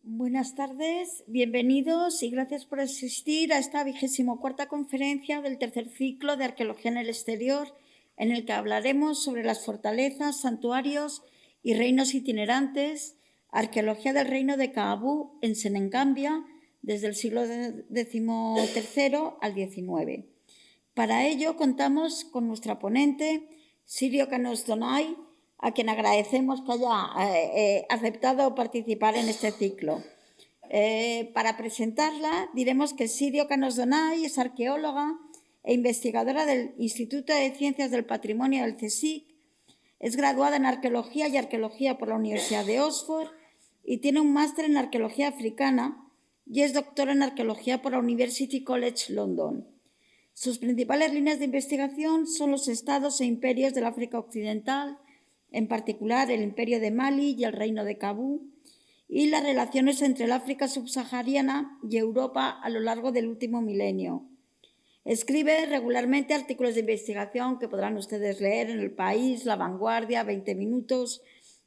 Buenas tardes, bienvenidos y gracias por asistir a esta 24ª conferencia del tercer ciclo de Arqueología en el Exterior, en el que hablaremos sobre las fortalezas, santuarios y reinos itinerantes, arqueología del reino de Kaabú en Senegambia desde el siglo XIII al XIX. Para ello contamos con nuestra ponente, Sirio Canós Donay, a quien agradecemos que haya aceptado participar en este ciclo. Para presentarla, diremos que Sirio Canós Donay es arqueóloga e investigadora del Instituto de Ciencias del Patrimonio del CSIC, es graduada en Arqueología y Arqueología por la Universidad de Oxford y tiene un máster en Arqueología Africana y es doctora en Arqueología por la University College London. Sus principales líneas de investigación son los estados e imperios del África Occidental, en particular el Imperio de Mali y el Reino de Kaabú, y las relaciones entre el África subsahariana y Europa a lo largo del último milenio. Escribe regularmente artículos de investigación que podrán ustedes leer en El País, La Vanguardia, 20 Minutos,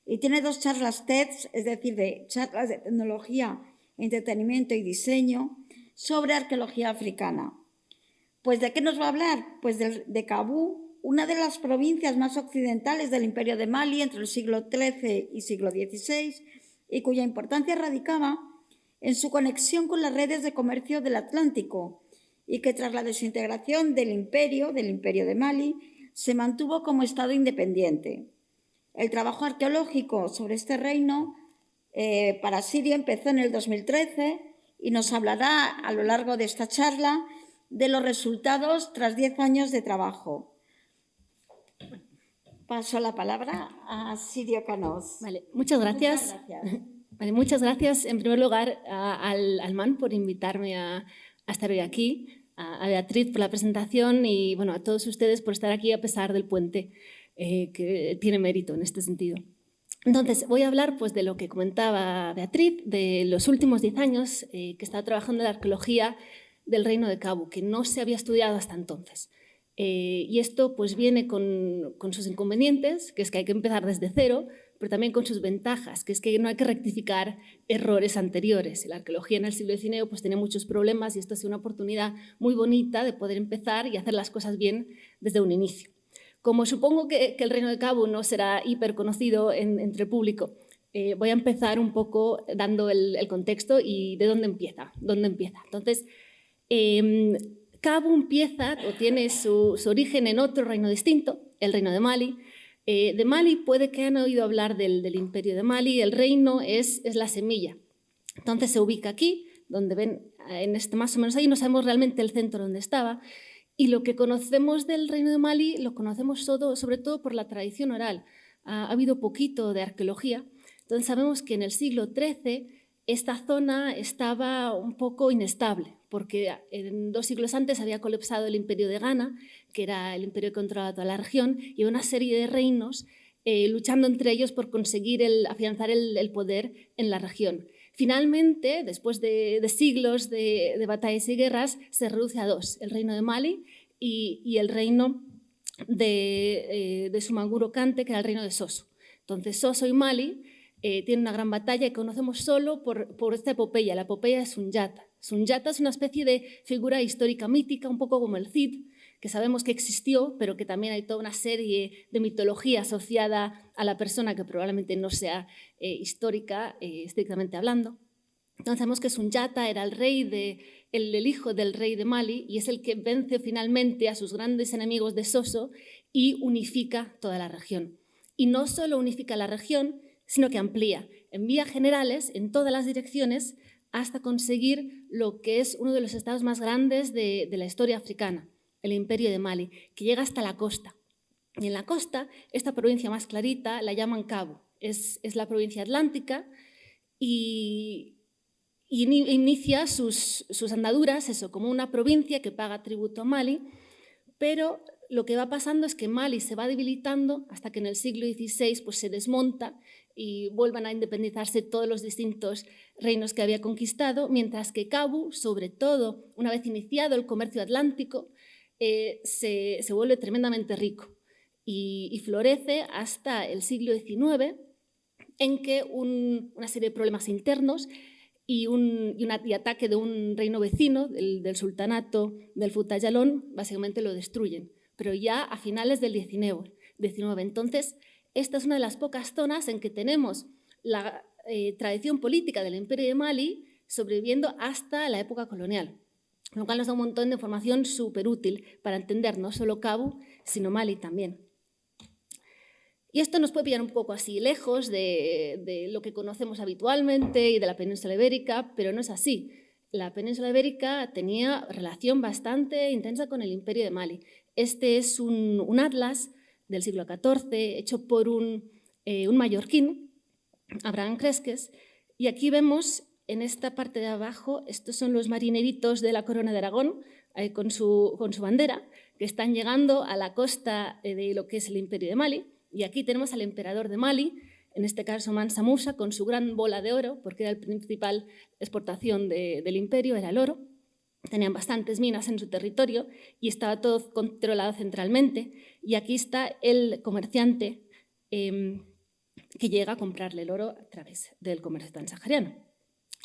y tiene 2 charlas TED, es decir, de charlas de tecnología, entretenimiento y diseño, sobre arqueología africana. Pues ¿de qué nos va a hablar? Pues de Kaabú, una de las provincias más occidentales del Imperio de Mali entre el siglo XIII y siglo XVI, y cuya importancia radicaba en su conexión con las redes de comercio del Atlántico, y que tras la desintegración del imperio de Mali, se mantuvo como Estado independiente. El trabajo arqueológico sobre este reino para Sirio empezó en el 2013 y nos hablará a lo largo de esta charla de los resultados tras 10 años de trabajo. Paso la palabra a Sirio Canós. Vale, muchas gracias. Vale, muchas gracias en primer lugar al MAN por invitarme a estar hoy aquí, a Beatriz por la presentación y bueno, a todos ustedes por estar aquí a pesar del puente, que tiene mérito en este sentido. Entonces, voy a hablar pues, de lo que comentaba Beatriz, de los últimos 10 años que he estado trabajando en la arqueología del Reino de Kaabú, que no se había estudiado hasta entonces. Y esto pues, viene con sus inconvenientes, que es que hay que empezar desde cero, pero también con sus ventajas, que es que no hay que rectificar errores anteriores. La arqueología en el siglo XIX pues, tiene muchos problemas y esto ha sido una oportunidad muy bonita de poder empezar y hacer las cosas bien desde un inicio. Como supongo que el Reino de Kaabú no será hiperconocido entre el público, voy a empezar un poco dando el contexto y de dónde empieza. Entonces, Kaabú empieza o tiene su origen en otro reino distinto, el reino de Mali. De Mali puede que han oído hablar del imperio de Mali, el reino es la semilla. Entonces se ubica aquí, donde ven, más o menos ahí, no sabemos realmente el centro donde estaba, y lo que conocemos del reino de Mali lo conocemos sobre todo por la tradición oral. Ha habido poquito de arqueología, entonces sabemos que en el siglo XIII esta zona estaba un poco inestable, porque en 2 siglos antes había colapsado el imperio de Ghana, que era el imperio que controlaba toda la región, y una serie de reinos luchando entre ellos por conseguir afianzar el poder en la región. Finalmente, después de siglos de batallas y guerras, se reduce a 2, el reino de Mali y el reino de Sumanguro Kante, que era el reino de Soso. Entonces, Soso y Mali tienen una gran batalla que conocemos solo por esta epopeya, la epopeya de Sundiata. Sundiata es una especie de figura histórica mítica, un poco como el Cid, que sabemos que existió, pero que también hay toda una serie de mitología asociada a la persona que probablemente no sea histórica, estrictamente hablando. Entonces sabemos que Sundiata era el hijo del rey de Mali y es el que vence finalmente a sus grandes enemigos de Soso y unifica toda la región. Y no solo unifica la región, sino que amplía, envía generales en todas las direcciones hasta conseguir lo que es uno de los estados más grandes de la historia africana, el Imperio de Mali, que llega hasta la costa. Y en la costa, esta provincia más clarita la llaman Kaabú, es la provincia atlántica y inicia sus andaduras como una provincia que paga tributo a Mali, pero lo que va pasando es que Mali se va debilitando hasta que en el siglo XVI pues, se desmonta y vuelvan a independizarse todos los distintos reinos que había conquistado, mientras que Kaabú, sobre todo, una vez iniciado el comercio atlántico, se vuelve tremendamente rico y florece hasta el siglo XIX, en que una serie de problemas internos y ataque de un reino vecino, del sultanato del Futayalón, básicamente lo destruyen, pero ya a finales del XIX. Entonces, esta es una de las pocas zonas en que tenemos la tradición política del Imperio de Mali sobreviviendo hasta la época colonial, lo cual nos da un montón de información súper útil para entender no solo Cabo, sino Mali también. Y esto nos puede pillar un poco así lejos de lo que conocemos habitualmente y de la península ibérica, pero no es así. La península ibérica tenía relación bastante intensa con el Imperio de Mali. Este es un atlas del siglo XIV hecho por un mallorquín, Abraham Cresques, y aquí vemos en esta parte de abajo, estos son los marineritos de la Corona de Aragón con su bandera, que están llegando a la costa de lo que es el Imperio de Mali. Y aquí tenemos al emperador de Mali, en este caso Mansa Musa, con su gran bola de oro, porque era la principal exportación del imperio, era el oro. Tenían bastantes minas en su territorio y estaba todo controlado centralmente. Y aquí está el comerciante que llega a comprarle el oro a través del comercio transahariano.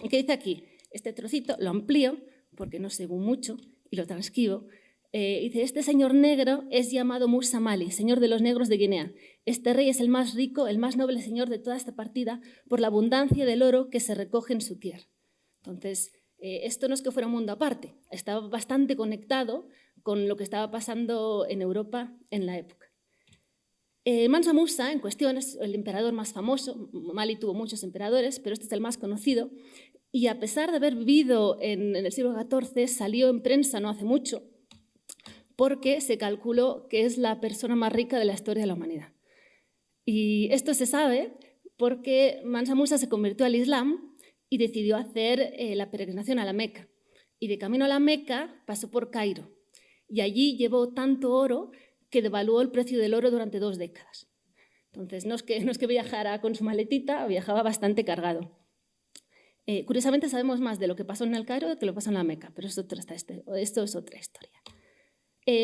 ¿Y qué dice aquí? Este trocito lo amplío, porque no sé mucho, y lo transcribo. Dice, este señor negro es llamado Musa Mali, señor de los negros de Guinea. Este rey es el más rico, el más noble señor de toda esta partida por la abundancia del oro que se recoge en su tierra. Entonces, esto no es que fuera un mundo aparte, estaba bastante conectado con lo que estaba pasando en Europa en la época. Mansa Musa, en cuestión, es el emperador más famoso. Mali tuvo muchos emperadores, pero este es el más conocido. Y a pesar de haber vivido en el siglo XIV, salió en prensa no hace mucho, porque se calculó que es la persona más rica de la historia de la humanidad. Y esto se sabe porque Mansa Musa se convirtió al Islam y decidió hacer la peregrinación a la Meca. Y de camino a la Meca pasó por Cairo. Y allí llevó tanto oro que devaluó el precio del oro durante 2 décadas. Entonces, no es que viajara con su maletita, viajaba bastante cargado. Curiosamente, sabemos más de lo que pasó en el Cairo que lo que pasó en la Meca, pero esto es otra historia.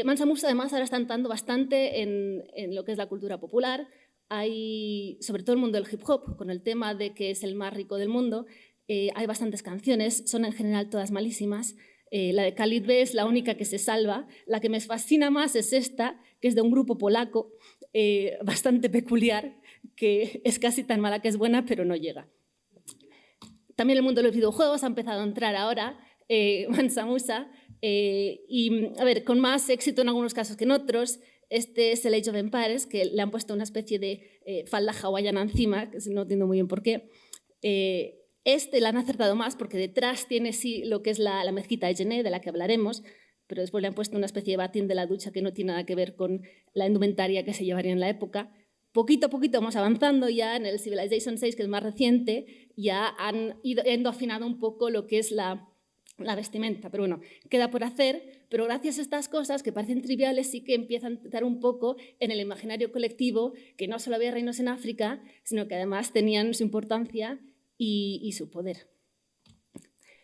Mansa Musa, además, ahora está entrando bastante en lo que es la cultura popular. Hay, sobre todo el mundo del hip hop, con el tema de que es el más rico del mundo. Hay bastantes canciones, son en general todas malísimas. La de Khalid B es la única que se salva. La que me fascina más es esta, que es de un grupo polaco bastante peculiar, que es casi tan mala que es buena, pero no llega. También el mundo de los videojuegos ha empezado a entrar ahora, Mansa Musa, y a ver, con más éxito en algunos casos que en otros. Este es el Age of Empires, que le han puesto una especie de falda hawaiana encima, que no entiendo muy bien por qué. Este la han acertado más porque detrás tiene sí lo que es la mezquita de Djenné, de la que hablaremos, pero después le han puesto una especie de batín de la ducha que no tiene nada que ver con la indumentaria que se llevaría en la época. Poquito a poquito vamos avanzando ya en el Civilization 6, que es más reciente, ya han ido afinando un poco lo que es la vestimenta, pero bueno, queda por hacer, pero gracias a estas cosas que parecen triviales sí que empiezan a entrar un poco en el imaginario colectivo, que no solo había reinos en África, sino que además tenían su importancia y su poder.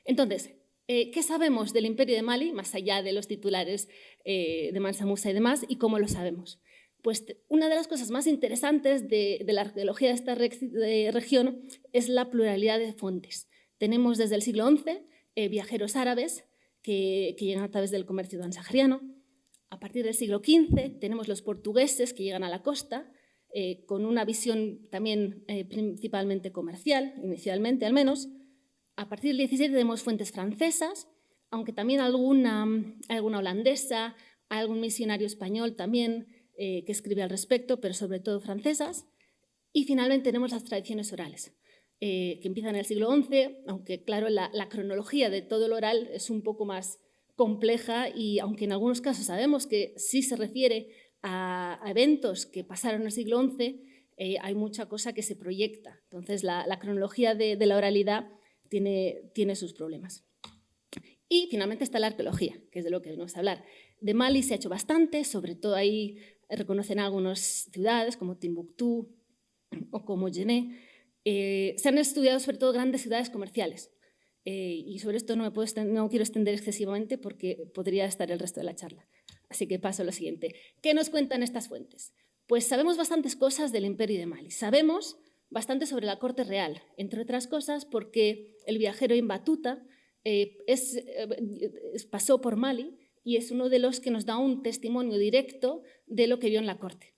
Entonces, ¿qué sabemos del Imperio de Mali, más allá de los titulares de Mansa Musa y demás, y cómo lo sabemos? Pues una de las cosas más interesantes de la arqueología de esta región es la pluralidad de fuentes. Tenemos desde el siglo XI viajeros árabes que llegan a través del comercio transahariano. A partir del siglo XV tenemos los portugueses que llegan a la costa con una visión también principalmente comercial, inicialmente al menos. A partir del XVII tenemos fuentes francesas, aunque también alguna holandesa, algún misionario español también que escribe al respecto, pero sobre todo francesas. Y finalmente tenemos las tradiciones orales, que empiezan en el siglo XI, aunque claro, la cronología de todo el oral es un poco más compleja y aunque en algunos casos sabemos que sí se refiere a eventos que pasaron en el siglo XI, hay mucha cosa que se proyecta. Entonces la cronología de la oralidad tiene sus problemas. Y finalmente está la arqueología, que es de lo que venimos a hablar. De Mali se ha hecho bastante, sobre todo ahí reconocen algunas ciudades como Timbuktu o como Djenné. Se han estudiado sobre todo grandes ciudades comerciales y sobre esto no quiero extender excesivamente porque podría estar el resto de la charla. Así que paso a lo siguiente. ¿Qué nos cuentan estas fuentes? Pues sabemos bastantes cosas del Imperio de Mali. Sabemos bastante sobre la corte real, entre otras cosas porque el viajero Ibn Battuta pasó por Mali y es uno de los que nos da un testimonio directo de lo que vio en la corte.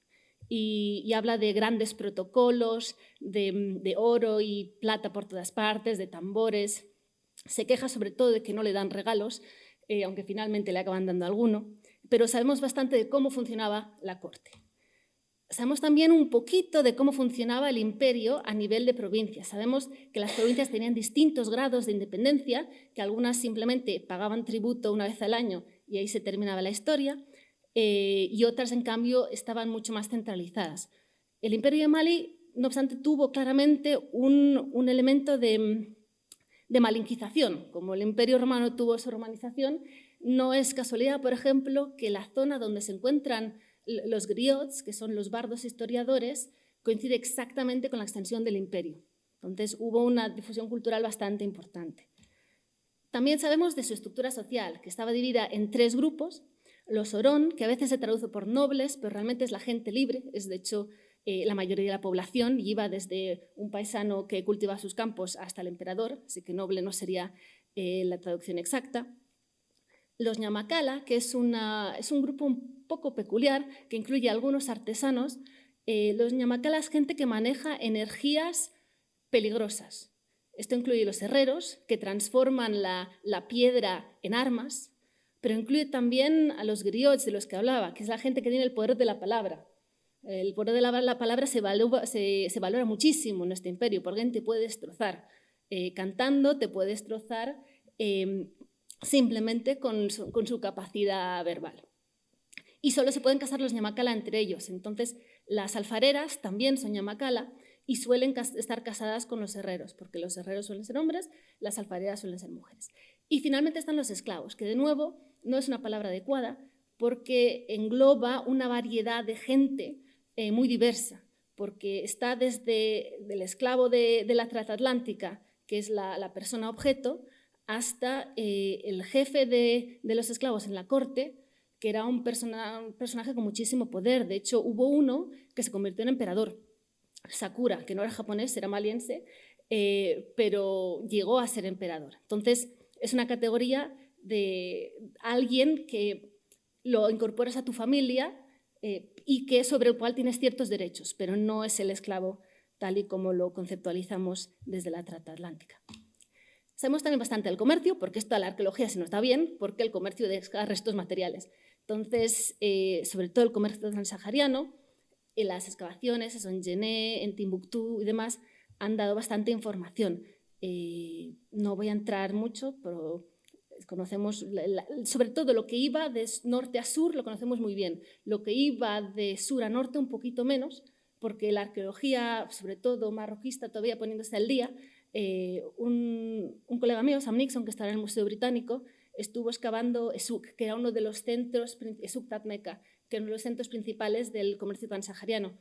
Y habla de grandes protocolos, de oro y plata por todas partes, de tambores. Se queja sobre todo de que no le dan regalos, aunque finalmente le acaban dando alguno, pero sabemos bastante de cómo funcionaba la corte. Sabemos también un poquito de cómo funcionaba el imperio a nivel de provincias. Sabemos que las provincias tenían distintos grados de independencia, que algunas simplemente pagaban tributo una vez al año y ahí se terminaba la historia, y otras, en cambio, estaban mucho más centralizadas. El imperio de Mali, no obstante, tuvo claramente un elemento de malinquización. Como el imperio romano tuvo su romanización, no es casualidad, por ejemplo, que la zona donde se encuentran los griots, que son los bardos historiadores, coincide exactamente con la extensión del imperio. Entonces hubo una difusión cultural bastante importante. También sabemos de su estructura social, que estaba dividida en 3 grupos. Los orón, que a veces se traduce por nobles, pero realmente es la gente libre, es de hecho la mayoría de la población, y iba desde un paisano que cultiva sus campos hasta el emperador, así que noble no sería la traducción exacta. Los ñamacala, que es un grupo un poco peculiar, que incluye a algunos artesanos. Los ñamacala es gente que maneja energías peligrosas. Esto incluye los herreros, que transforman la piedra en armas, pero incluye también a los griots de los que hablaba, que es la gente que tiene el poder de la palabra. El poder de la palabra se valora muchísimo en este imperio, porque alguien te puede destrozar. Cantando te puede destrozar simplemente con su capacidad verbal. Y solo se pueden casar los ñamacala entre ellos. Entonces, las alfareras también son ñamacala y suelen estar casadas con los herreros, porque los herreros suelen ser hombres, las alfareras suelen ser mujeres. Y finalmente están los esclavos, que de nuevo no es una palabra adecuada porque engloba una variedad de gente muy diversa, porque está desde el esclavo de la transatlántica, que es la persona objeto, hasta el jefe de los esclavos en la corte, que era un personaje con muchísimo poder. De hecho, hubo uno que se convirtió en emperador, Sakura, que no era japonés, era maliense, pero llegó a ser emperador. Entonces, es una categoría de alguien que lo incorporas a tu familia y que sobre el cual tienes ciertos derechos, pero no es el esclavo tal y como lo conceptualizamos desde la transatlántica. Sabemos también bastante del comercio, porque esto a la arqueología se nos da bien, porque el comercio deja restos materiales. Entonces, sobre todo el comercio transsahariano, en las excavaciones, en Djenné, en Timbuktu y demás, han dado bastante información. No voy a entrar mucho, pero conocemos, sobre todo lo que iba de norte a sur, lo conocemos muy bien. Lo que iba de sur a norte, un poquito menos, porque la arqueología, sobre todo marroquista, todavía poniéndose al día. Un colega mío, Sam Nixon, que está en el Museo Británico, estuvo excavando Esuk, que era uno de los centros, Esuk Tatmeka, que era uno de los centros principales del comercio transsahariano.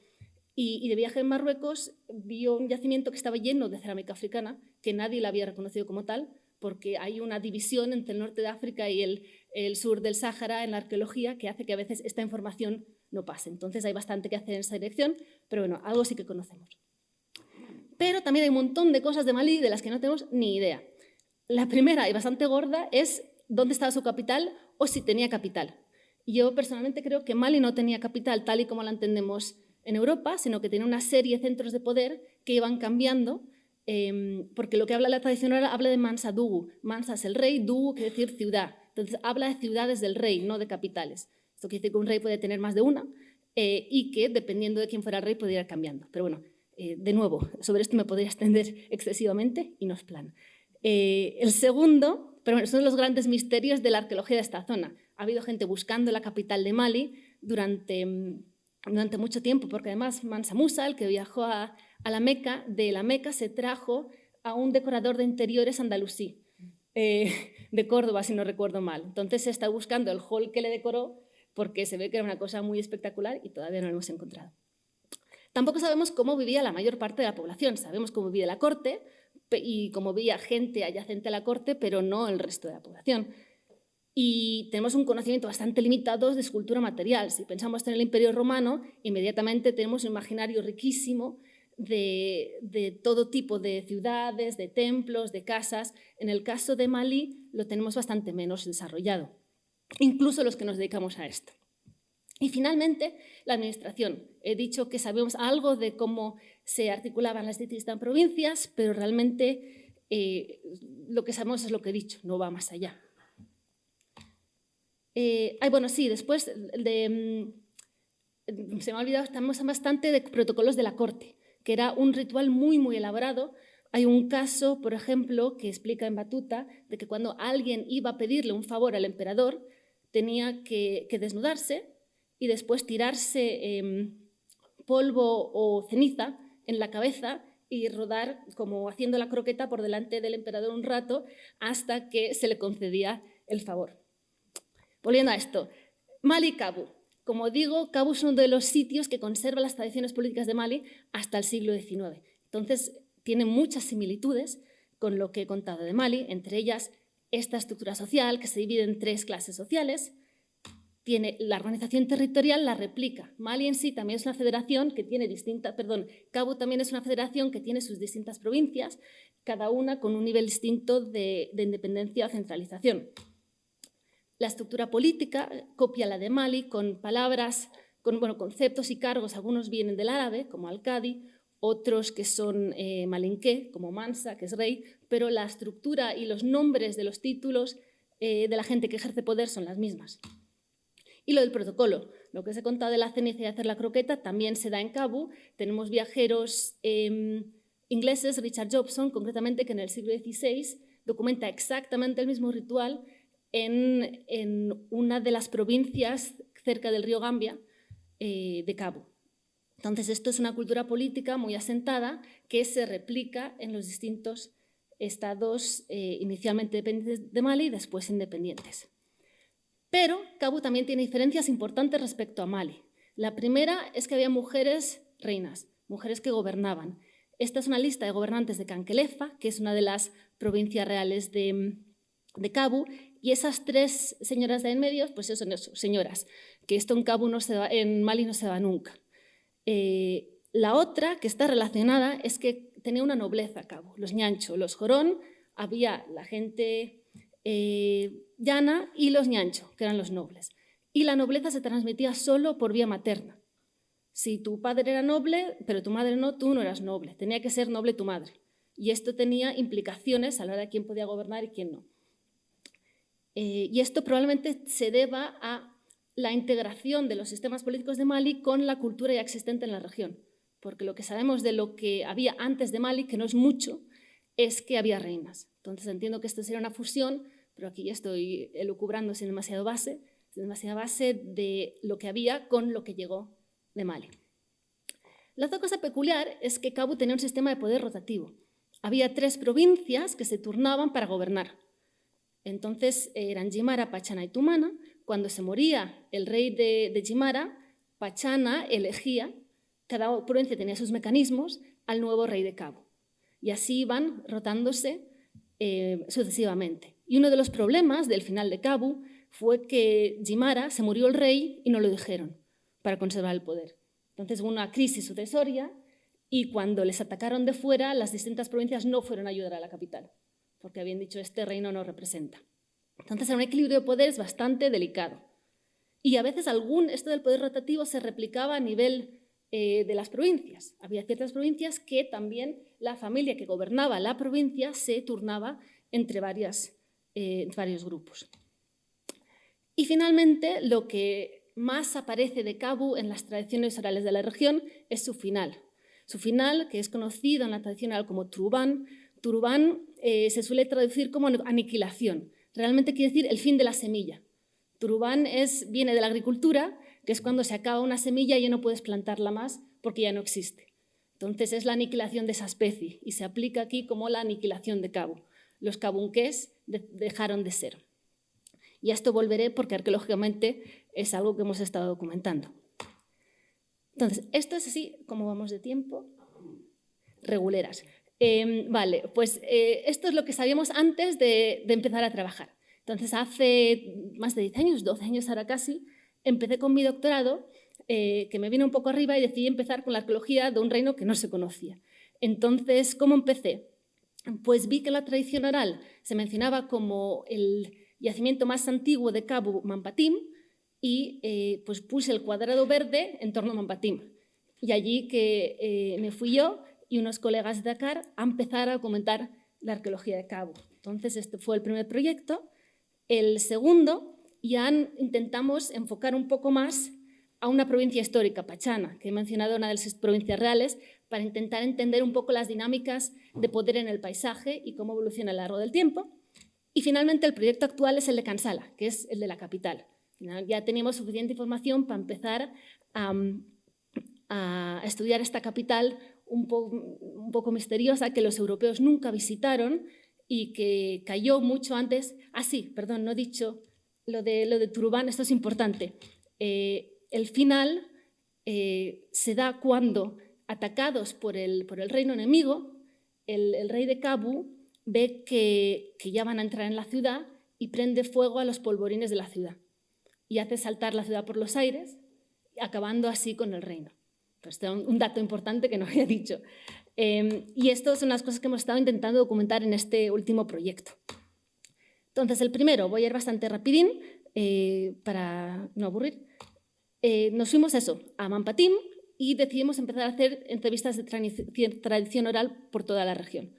Y de viaje en Marruecos vio un yacimiento que estaba lleno de cerámica africana, que nadie la había reconocido como tal, porque hay una división entre el norte de África y el sur del Sáhara en la arqueología que hace que a veces esta información no pase. Entonces hay bastante que hacer en esa dirección, pero bueno, algo sí que conocemos. Pero también hay un montón de cosas de Mali de las que no tenemos ni idea. La primera, y bastante gorda, es dónde estaba su capital o si tenía capital. Yo personalmente creo que Mali no tenía capital tal y como la entendemos en Europa, sino que tenía una serie de centros de poder que iban cambiando, porque lo que habla la tradición oral habla de Mansa Dugu. Mansa es el rey, Dugu quiere decir ciudad. Entonces habla de ciudades del rey, no de capitales. Esto quiere decir que un rey puede tener más de una y que dependiendo de quién fuera el rey podría ir cambiando. Pero bueno, de nuevo, sobre esto me podría extender excesivamente y no es plan. El segundo, pero bueno, son los grandes misterios de la arqueología de esta zona. Ha habido gente buscando la capital de Mali durante mucho tiempo, porque además Mansa Musa, el que viajó a la Meca, de la Meca se trajo a un decorador de interiores andalusí, de Córdoba, si no recuerdo mal. Entonces se está buscando el hall que le decoró porque se ve que era una cosa muy espectacular y todavía no lo hemos encontrado. Tampoco sabemos cómo vivía la mayor parte de la población. Sabemos cómo vivía la corte y cómo vivía gente adyacente a la corte, pero no el resto de la población. Y tenemos un conocimiento bastante limitado de escultura material. Si pensamos en el Imperio Romano, inmediatamente tenemos un imaginario riquísimo de todo tipo de ciudades, de templos, de casas. En el caso de Mali lo tenemos bastante menos desarrollado, incluso los que nos dedicamos a esto. Y finalmente, la administración. He dicho que sabemos algo de cómo se articulaban las distintas provincias, pero realmente lo que sabemos es lo que he dicho, no va más allá. Bueno, sí, después se me ha olvidado, estamos bastante de protocolos de la corte, que era un ritual muy, muy elaborado. Hay un caso, por ejemplo, que explica en Batuta, de que cuando alguien iba a pedirle un favor al emperador, tenía que desnudarse y después tirarse polvo o ceniza en la cabeza y rodar como haciendo la croqueta por delante del emperador un rato hasta que se le concedía el favor. Volviendo a esto, Mali y Kabu. Como digo, Kabu es uno de los sitios que conserva las tradiciones políticas de Mali hasta el siglo XIX. Entonces, tiene muchas similitudes con lo que he contado de Mali, entre ellas esta estructura social que se divide en 3 clases sociales. Tiene la organización territorial, la replica. Mali en sí también es una federación que tiene Kabu también es una federación que tiene sus distintas provincias, cada una con un nivel distinto de independencia o centralización. La estructura política copia la de Mali con palabras, con conceptos y cargos. Algunos vienen del árabe, como alcadi, otros que son malinqué, como Mansa, que es rey, pero la estructura y los nombres de los títulos de la gente que ejerce poder son las mismas. Y lo del protocolo, lo que os he contado de la ceniza y hacer la croqueta, también se da en Kabu. Tenemos viajeros ingleses, Richard Jobson, concretamente, que en el siglo XVI documenta exactamente el mismo ritual en una de las provincias cerca del río Gambia de Kabu. Entonces, esto es una cultura política muy asentada que se replica en los distintos estados inicialmente dependientes de Mali y después independientes. Pero Kabu también tiene diferencias importantes respecto a Mali. La primera es que había mujeres reinas, mujeres que gobernaban. Esta es una lista de gobernantes de Kankelefa, que es una de las provincias reales de Kabu, y esas 3 señoras de en medio, pues son señoras, que esto en Mali no se da nunca. La otra, que está relacionada, es que tenía una nobleza Kabu, los ñancho, los jorón, había la gente llana y los ñancho, que eran los nobles. Y la nobleza se transmitía solo por vía materna. Si tu padre era noble, pero tu madre no, tú no eras noble. Tenía que ser noble tu madre. Y esto tenía implicaciones a la hora de quién podía gobernar y quién no. Y esto probablemente se deba a la integración de los sistemas políticos de Mali con la cultura ya existente en la región. Porque lo que sabemos de lo que había antes de Mali, que no es mucho, es que había reinas. Entonces entiendo que esto sería una fusión, pero aquí ya estoy elucubrando sin demasiada base de lo que había con lo que llegó de Mali. La otra cosa peculiar es que Kabu tenía un sistema de poder rotativo. Había 3 provincias que se turnaban para gobernar. Entonces eran Jimara, Pachana y Tumana. Cuando se moría el rey de Jimara, Pachana elegía, cada provincia tenía sus mecanismos, al nuevo rey de Kabu. Y así iban rotándose sucesivamente. Y uno de los problemas del final de Kabu fue que Jimara se murió el rey y no lo dijeron para conservar el poder. Entonces hubo una crisis sucesoria y cuando les atacaron de fuera, las distintas provincias no fueron a ayudar a la capital, porque habían dicho este reino no representa. Entonces era un equilibrio de poderes bastante delicado. Y a veces esto del poder rotativo se replicaba a nivel de las provincias. Había ciertas provincias que también la familia que gobernaba la provincia se turnaba entre varios grupos. Y finalmente, lo que más aparece de Kabu en las tradiciones orales de la región es su final. Su final, que es conocido en la tradición oral como Turubán. Turubán se suele traducir como aniquilación. Realmente quiere decir el fin de la semilla. Turubán viene de la agricultura, que es cuando se acaba una semilla y ya no puedes plantarla más porque ya no existe. Entonces es la aniquilación de esa especie y se aplica aquí como la aniquilación de Kabu. Los kabunqués dejaron de ser. Y a esto volveré porque arqueológicamente es algo que hemos estado documentando. Entonces, esto es así como vamos de tiempo. Reguleras. Vale, pues esto es lo que sabíamos antes de empezar a trabajar. Entonces, hace más de 10 años, 12 años ahora casi, empecé con mi doctorado que me vino un poco arriba y decidí empezar con la arqueología de un reino que no se conocía. Entonces, ¿cómo empecé? Pues vi que en la tradición oral se mencionaba como el yacimiento más antiguo de Cabu Mampatim y pues puse el cuadrado verde en torno a Mampatim. Y allí que me fui yo y unos colegas de Dakar a empezar a comentar la arqueología de Cabu. Entonces, este fue el primer proyecto. El segundo, ya intentamos enfocar un poco más a una provincia histórica, Pachana, que he mencionado, una de las provincias reales, para intentar entender un poco las dinámicas de poder en el paisaje y cómo evoluciona a lo largo del tiempo. Y finalmente el proyecto actual es el de Kansala, que es el de la capital. Ya teníamos suficiente información para empezar a estudiar esta capital un poco misteriosa que los europeos nunca visitaron y que cayó mucho antes. Perdón, no he dicho lo de Turubán, esto es importante. El final se da cuando, atacados por el reino enemigo, el rey de Cabu ve que ya van a entrar en la ciudad y prende fuego a los polvorines de la ciudad y hace saltar la ciudad por los aires, acabando así con el reino. Pues este es un dato importante que no había dicho. Y esto son las cosas que hemos estado intentando documentar en este último proyecto. Entonces, el primero, voy a ir bastante rapidín para no aburrir. Nos fuimos a Mampatim y decidimos empezar a hacer entrevistas de tradición oral por toda la región.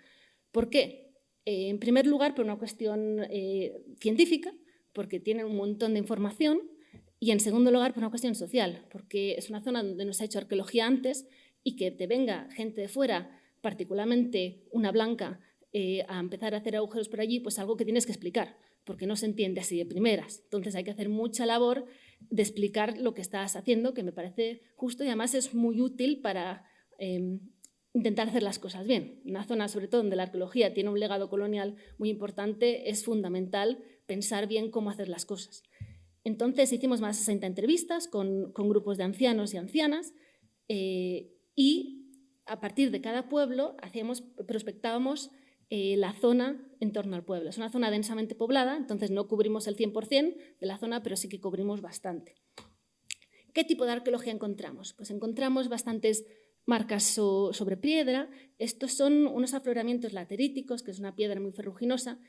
¿Por qué? En primer lugar, por una cuestión científica, porque tienen un montón de información, y en segundo lugar, por una cuestión social, porque es una zona donde no se ha hecho arqueología antes y que te venga gente de fuera, particularmente una blanca, a empezar a hacer agujeros por allí, pues algo que tienes que explicar, porque no se entiende así de primeras. Entonces hay que hacer mucha labor de explicar lo que estás haciendo, que me parece justo y además es muy útil para intentar hacer las cosas bien. En una zona, sobre todo, donde la arqueología tiene un legado colonial muy importante, es fundamental pensar bien cómo hacer las cosas. Entonces hicimos más de 60 entrevistas con grupos de ancianos y ancianas y a partir de cada pueblo prospectábamos la zona en torno al pueblo. Es una zona densamente poblada, entonces no cubrimos el 100% de la zona, pero sí que cubrimos bastante. ¿Qué tipo de arqueología encontramos? Pues encontramos bastantes marcas sobre piedra. Estos son unos afloramientos lateríticos, que es una piedra muy ferruginosa,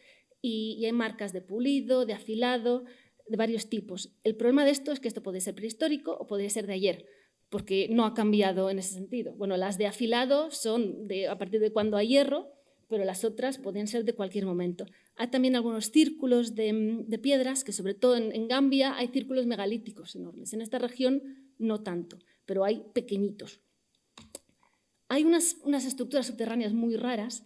y hay marcas de pulido, de afilado, de varios tipos. El problema de esto es que esto puede ser prehistórico o puede ser de ayer, porque no ha cambiado en ese sentido. Bueno, las de afilado son a partir de cuando hay hierro, pero las otras podrían ser de cualquier momento. Hay también algunos círculos de piedras, que sobre todo en Gambia hay círculos megalíticos enormes. En esta región no tanto, pero hay pequeñitos. Hay unas estructuras subterráneas muy raras,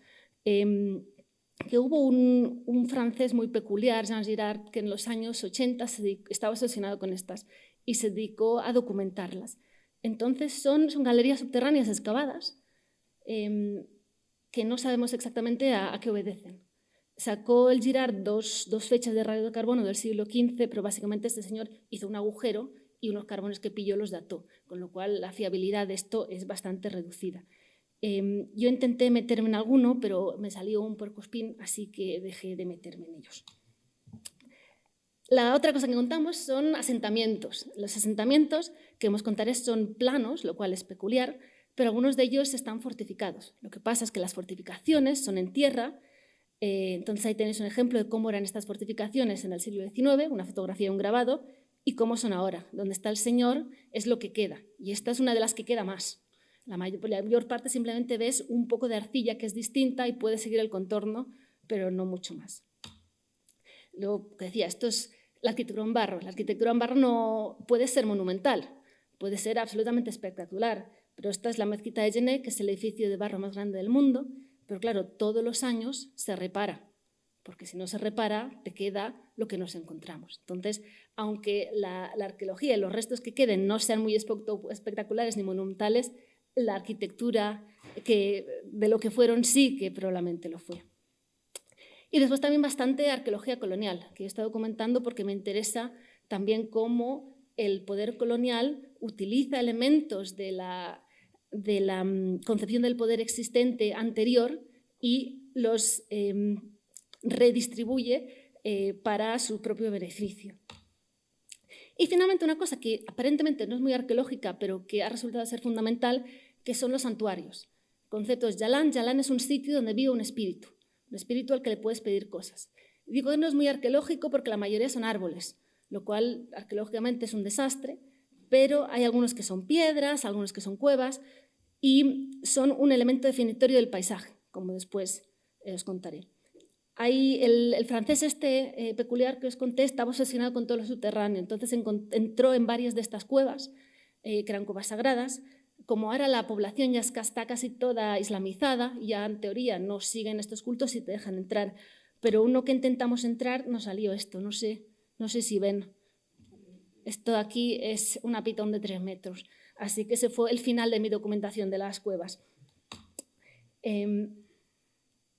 que hubo un francés muy peculiar, Jean Girard, que en los años 80 estaba obsesionado con estas y se dedicó a documentarlas. Entonces son galerías subterráneas excavadas que no sabemos exactamente a qué obedecen. Sacó el Girard dos fechas de radiocarbono del siglo XV, pero básicamente este señor hizo un agujero y unos carbones que pilló los dató, con lo cual la fiabilidad de esto es bastante reducida. Yo intenté meterme en alguno, pero me salió un puercoespín, así que dejé de meterme en ellos. La otra cosa que contamos son asentamientos. Los asentamientos que os contaré son planos, lo cual es peculiar, pero algunos de ellos están fortificados. Lo que pasa es que las fortificaciones son en tierra, entonces ahí tenéis un ejemplo de cómo eran estas fortificaciones en el siglo XIX, una fotografía y un grabado, y cómo son ahora. Donde está el señor es lo que queda, y esta es una de las que queda más. La mayor parte simplemente ves un poco de arcilla que es distinta y puedes seguir el contorno, pero no mucho más. Lo que decía, esto es la arquitectura en barro. La arquitectura en barro no puede ser monumental, puede ser absolutamente espectacular, pero esta es la mezquita de Yené, que es el edificio de barro más grande del mundo, pero claro, todos los años se repara, porque si no se repara, te queda lo que nos encontramos. Entonces, aunque la arqueología y los restos que queden no sean muy espectaculares ni monumentales, la arquitectura de lo que fueron sí que probablemente lo fue. Y después también bastante arqueología colonial, que he estado documentando porque me interesa también cómo el poder colonial utiliza elementos de la concepción del poder existente anterior y los redistribuye para su propio beneficio. Y finalmente una cosa que aparentemente no es muy arqueológica, pero que ha resultado ser fundamental, que son los santuarios. El concepto es Yalan. Yalan es un sitio donde vive un espíritu al que le puedes pedir cosas. Digo que no es muy arqueológico porque la mayoría son árboles, lo cual arqueológicamente es un desastre, pero hay algunos que son piedras, algunos que son cuevas y son un elemento definitorio del paisaje, como después os contaré. Hay el francés peculiar que os conté estaba obsesionado con todo lo subterráneo, entonces entró en varias de estas cuevas, que eran cuevas sagradas. Como ahora la población ya está casi toda islamizada, ya en teoría no siguen estos cultos y te dejan entrar, pero uno que intentamos entrar nos salió esto, no sé si ven. Esto de aquí es una pitón de 3 metros, así que ese fue el final de mi documentación de las cuevas.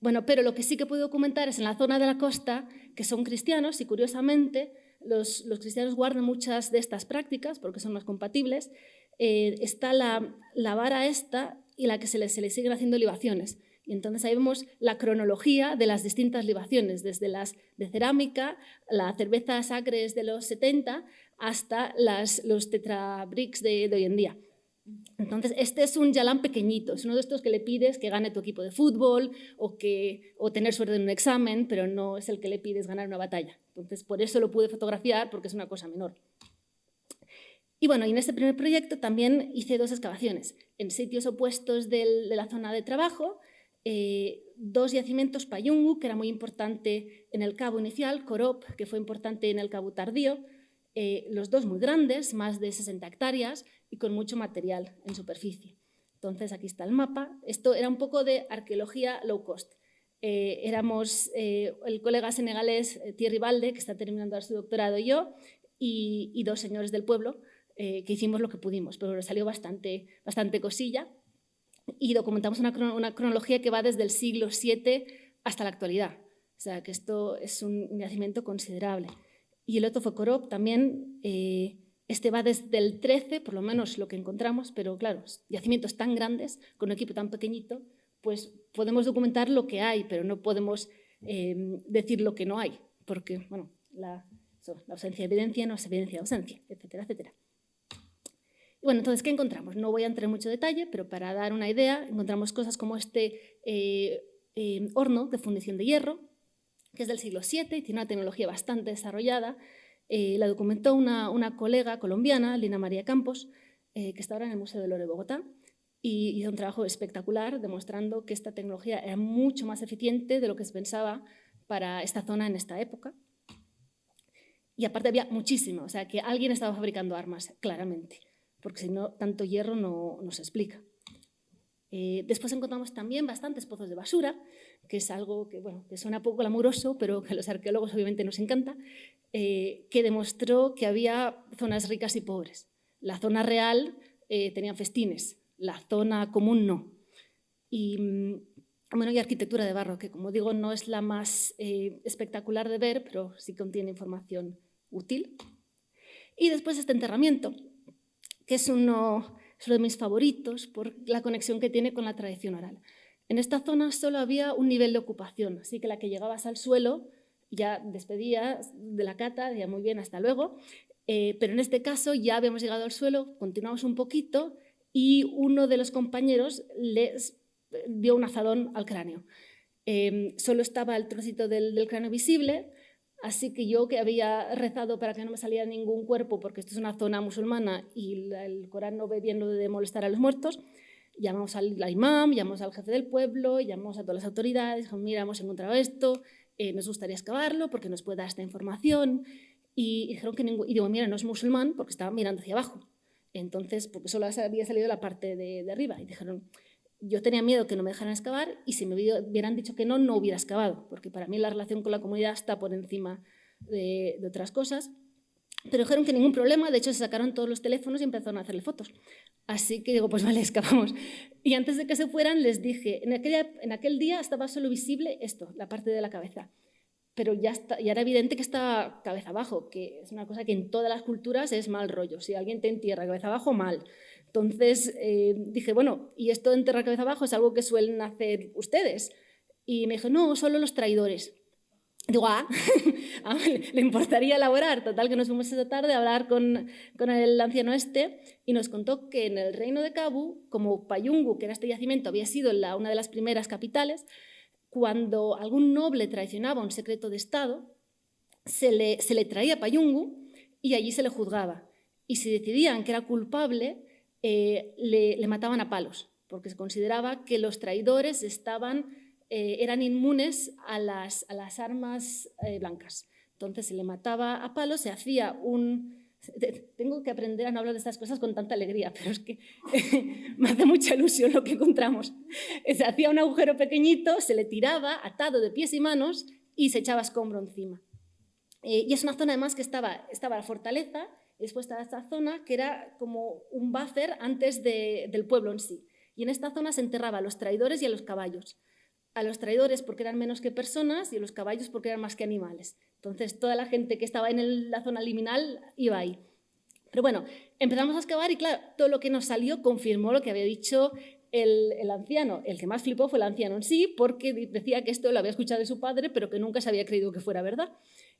Bueno, pero lo que sí que puedo documentar es en la zona de la costa, que son cristianos y curiosamente los cristianos guardan muchas de estas prácticas porque son más compatibles. Está la vara esta y la que se le siguen haciendo libaciones. Y entonces ahí vemos la cronología de las distintas libaciones, desde las de cerámica, la cerveza Sacres de los 70, hasta los tetrabricks de hoy en día. Entonces, este es un Yalan pequeñito, es uno de estos que le pides que gane tu equipo de fútbol o tener suerte en un examen, pero no es el que le pides ganar una batalla. Entonces, por eso lo pude fotografiar, porque es una cosa menor. Y bueno, y en este primer proyecto también hice 2 excavaciones en sitios opuestos de la zona de trabajo, 2 yacimientos Payungu, que era muy importante en el cabo inicial, Corop, que fue importante en el cabo tardío, los 2 muy grandes, más de 60 hectáreas y con mucho material en superficie. Entonces, aquí está el mapa. Esto era un poco de arqueología low cost. Éramos el colega senegalés Thierry Balde, que está terminando su doctorado, y yo, y 2 señores del pueblo, que hicimos lo que pudimos, pero salió bastante cosilla. Y documentamos una cronología que va desde el siglo VII hasta la actualidad. O sea, que esto es un yacimiento considerable. Y el otro fue Corop también. Este va desde el 13, por lo menos lo que encontramos, pero claro, yacimientos tan grandes, con un equipo tan pequeñito, pues podemos documentar lo que hay, pero no podemos decir lo que no hay, porque bueno, la ausencia de evidencia no es evidencia de ausencia, etcétera, etcétera. Y bueno, entonces, ¿qué encontramos? No voy a entrar en mucho detalle, pero para dar una idea, encontramos cosas como este horno de fundición de hierro, que es del siglo VII y tiene una tecnología bastante desarrollada. La documentó una colega colombiana, Lina María Campos, que está ahora en el Museo del Oro de Bogotá, y hizo un trabajo espectacular demostrando que esta tecnología era mucho más eficiente de lo que se pensaba para esta zona en esta época. Y aparte había muchísimo, o sea, que alguien estaba fabricando armas, claramente, porque si no, tanto hierro no se explica. Después encontramos también bastantes pozos de basura, que es algo que, bueno, que suena poco glamuroso, pero que a los arqueólogos obviamente nos encanta, que demostró que había zonas ricas y pobres. La zona real tenía festines, la zona común no. Y, bueno, y arquitectura de barro, que como digo no es la más espectacular de ver, pero sí contiene información útil. Y después este enterramiento, que es uno de mis favoritos por la conexión que tiene con la tradición oral. En esta zona solo había un nivel de ocupación, así que la que llegabas al suelo ya despedías de la cata, decía muy bien, hasta luego, pero en este caso ya habíamos llegado al suelo, continuamos un poquito y uno de los compañeros les dio un azadón al cráneo. Solo estaba el trocito del cráneo visible, así que yo, que había rezado para que no me saliera ningún cuerpo, porque esto es una zona musulmana y el Corán no ve bien lo de molestar a los muertos, llamamos al imam, llamamos al jefe del pueblo, llamamos a todas las autoridades, dijimos, mira, hemos encontrado esto, nos gustaría excavarlo porque nos puede dar esta información. Y dijeron que y digo, mira, no es musulmán porque estaba mirando hacia abajo. Entonces, porque solo había salido la parte de arriba. Y dijeron, yo tenía miedo que no me dejaran excavar y si me hubieran dicho que no hubiera excavado, porque para mí la relación con la comunidad está por encima de otras cosas. Pero dijeron que ningún problema, de hecho se sacaron todos los teléfonos y empezaron a hacerle fotos. Así que digo, pues vale, excavamos. Y antes de que se fueran les dije, en aquel día estaba solo visible esto, la parte de la cabeza. Pero ya era evidente que estaba cabeza abajo, que es una cosa que en todas las culturas es mal rollo. Si alguien te entierra cabeza abajo, mal. Entonces dije, bueno, ¿y esto de enterrar cabeza abajo es algo que suelen hacer ustedes? Y me dijo, no, solo los traidores. Digo, le importaría elaborar. Total, que nos fuimos esa tarde a hablar con el anciano y nos contó que en el reino de Cabu, como Payungu, que era este yacimiento, había sido una de las primeras capitales, cuando algún noble traicionaba un secreto de Estado, se le traía a Payungu y allí se le juzgaba. Y si decidían que era culpable, le mataban a palos, porque se consideraba que los traidores eran inmunes a las armas blancas. Entonces se le mataba a palos, se hacía Tengo que aprender a no hablar de estas cosas con tanta alegría, pero es que me hace mucha ilusión lo que encontramos. Se hacía un agujero pequeñito, se le tiraba atado de pies y manos y se echaba escombro encima. Y es una zona además que estaba la fortaleza, y después estaba esta zona que era como un buffer antes del pueblo en sí. Y en esta zona se enterraba a los traidores y a los caballos. A los traidores porque eran menos que personas y a los caballos porque eran más que animales. Entonces toda la gente que estaba en la zona liminal iba ahí. Pero bueno, empezamos a excavar y claro, todo lo que nos salió confirmó lo que había dicho el anciano. El que más flipó fue el anciano en sí, porque decía que esto lo había escuchado de su padre, pero que nunca se había creído que fuera verdad.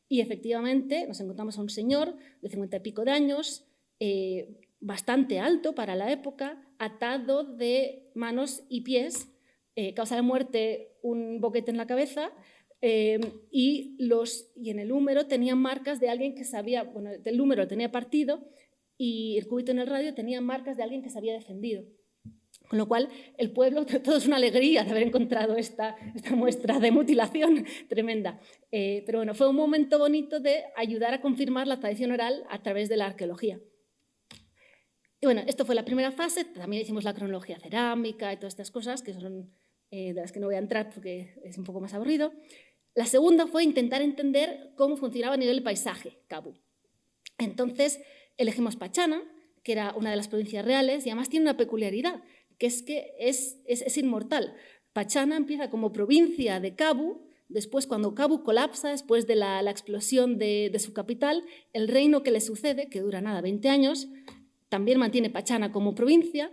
Y efectivamente nos encontramos a un señor de 50 y pico de años, bastante alto para la época, atado de manos y pies, causa de muerte un boquete en la cabeza, y en el húmero tenían marcas de alguien que sabía, bueno, el húmero tenía partido y el cúbito en el radio tenía marcas de alguien que se había defendido. Con lo cual, el pueblo, todo es una alegría de haber encontrado esta muestra de mutilación tremenda. Pero bueno, fue un momento bonito de ayudar a confirmar la tradición oral a través de la arqueología. Y bueno, esto fue la primera fase, también hicimos la cronología cerámica y todas estas cosas, que son de las que no voy a entrar porque es un poco más aburrido. La segunda fue intentar entender cómo funcionaba a nivel del paisaje Cabu. Entonces elegimos Pachana, que era una de las provincias reales, y además tiene una peculiaridad, que es inmortal. Pachana empieza como provincia de Cabu, después cuando Cabu colapsa, después de la explosión de su capital, el reino que le sucede, que dura 20 años, también mantiene Pachana como provincia.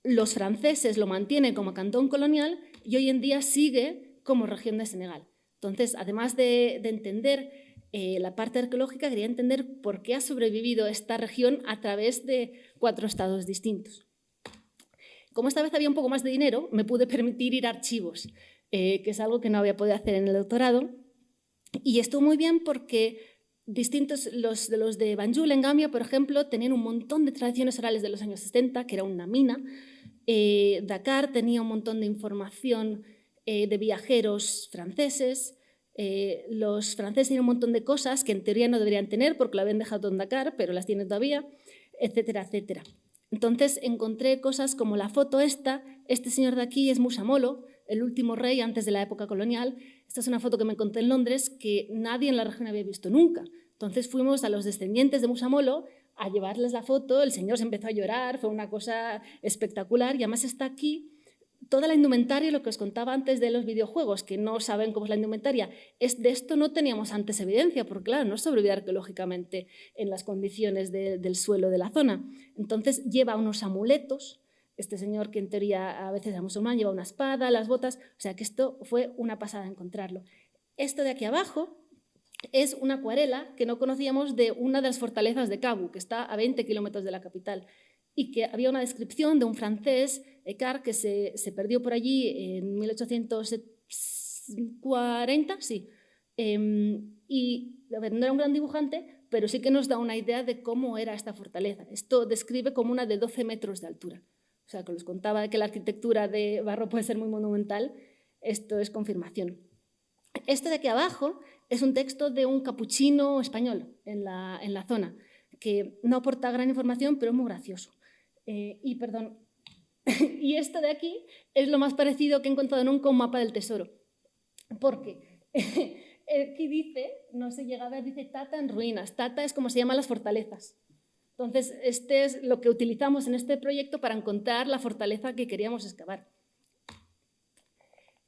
Los franceses lo mantienen como cantón colonial y hoy en día sigue como región de Senegal. Entonces, además de entender la parte arqueológica, quería entender por qué ha sobrevivido esta región a través de 4 estados distintos. Como esta vez había un poco más de dinero, me pude permitir ir a archivos, que es algo que no había podido hacer en el doctorado. Y estuvo muy bien porque los de Banjul, en Gambia, por ejemplo, tenían un montón de tradiciones orales de los años 70, que era una mina. Dakar tenía un montón de información de viajeros franceses. Los franceses tienen un montón de cosas que en teoría no deberían tener porque lo habían dejado en Dakar, pero las tienen todavía, etcétera, etcétera. Entonces encontré cosas como la foto este señor de aquí es Musa Molo, el último rey antes de la época colonial. Esta es una foto que me encontré en Londres que nadie en la región había visto nunca. Entonces fuimos a los descendientes de Musa Molo a llevarles la foto, el señor se empezó a llorar, fue una cosa espectacular y además está aquí toda la indumentaria, lo que os contaba antes de los videojuegos, que no saben cómo es la indumentaria. De esto no teníamos antes evidencia, porque claro, no sobrevivía arqueológicamente en las condiciones del suelo de la zona. Entonces lleva unos amuletos, este señor que en teoría a veces era musulmán, lleva una espada, las botas, o sea que esto fue una pasada encontrarlo. Esto de aquí abajo es una acuarela que no conocíamos de una de las fortalezas de Cabu, que está a 20 kilómetros de la capital, y que había una descripción de un francés, Ecart, que se perdió por allí en 1840, sí. Y a ver, no era un gran dibujante, pero sí que nos da una idea de cómo era esta fortaleza. Esto describe como una de 12 metros de altura. O sea, que os contaba que la arquitectura de barro puede ser muy monumental, esto es confirmación. Esto de aquí abajo es un texto de un capuchino español en la zona, que no aporta gran información, pero es muy gracioso. Y y esto de aquí es lo más parecido que he encontrado nunca a un mapa del tesoro. Porque aquí dice, no se llega a ver, dice Tata en ruinas. Tata es como se llaman las fortalezas. Entonces, este es lo que utilizamos en este proyecto para encontrar la fortaleza que queríamos excavar.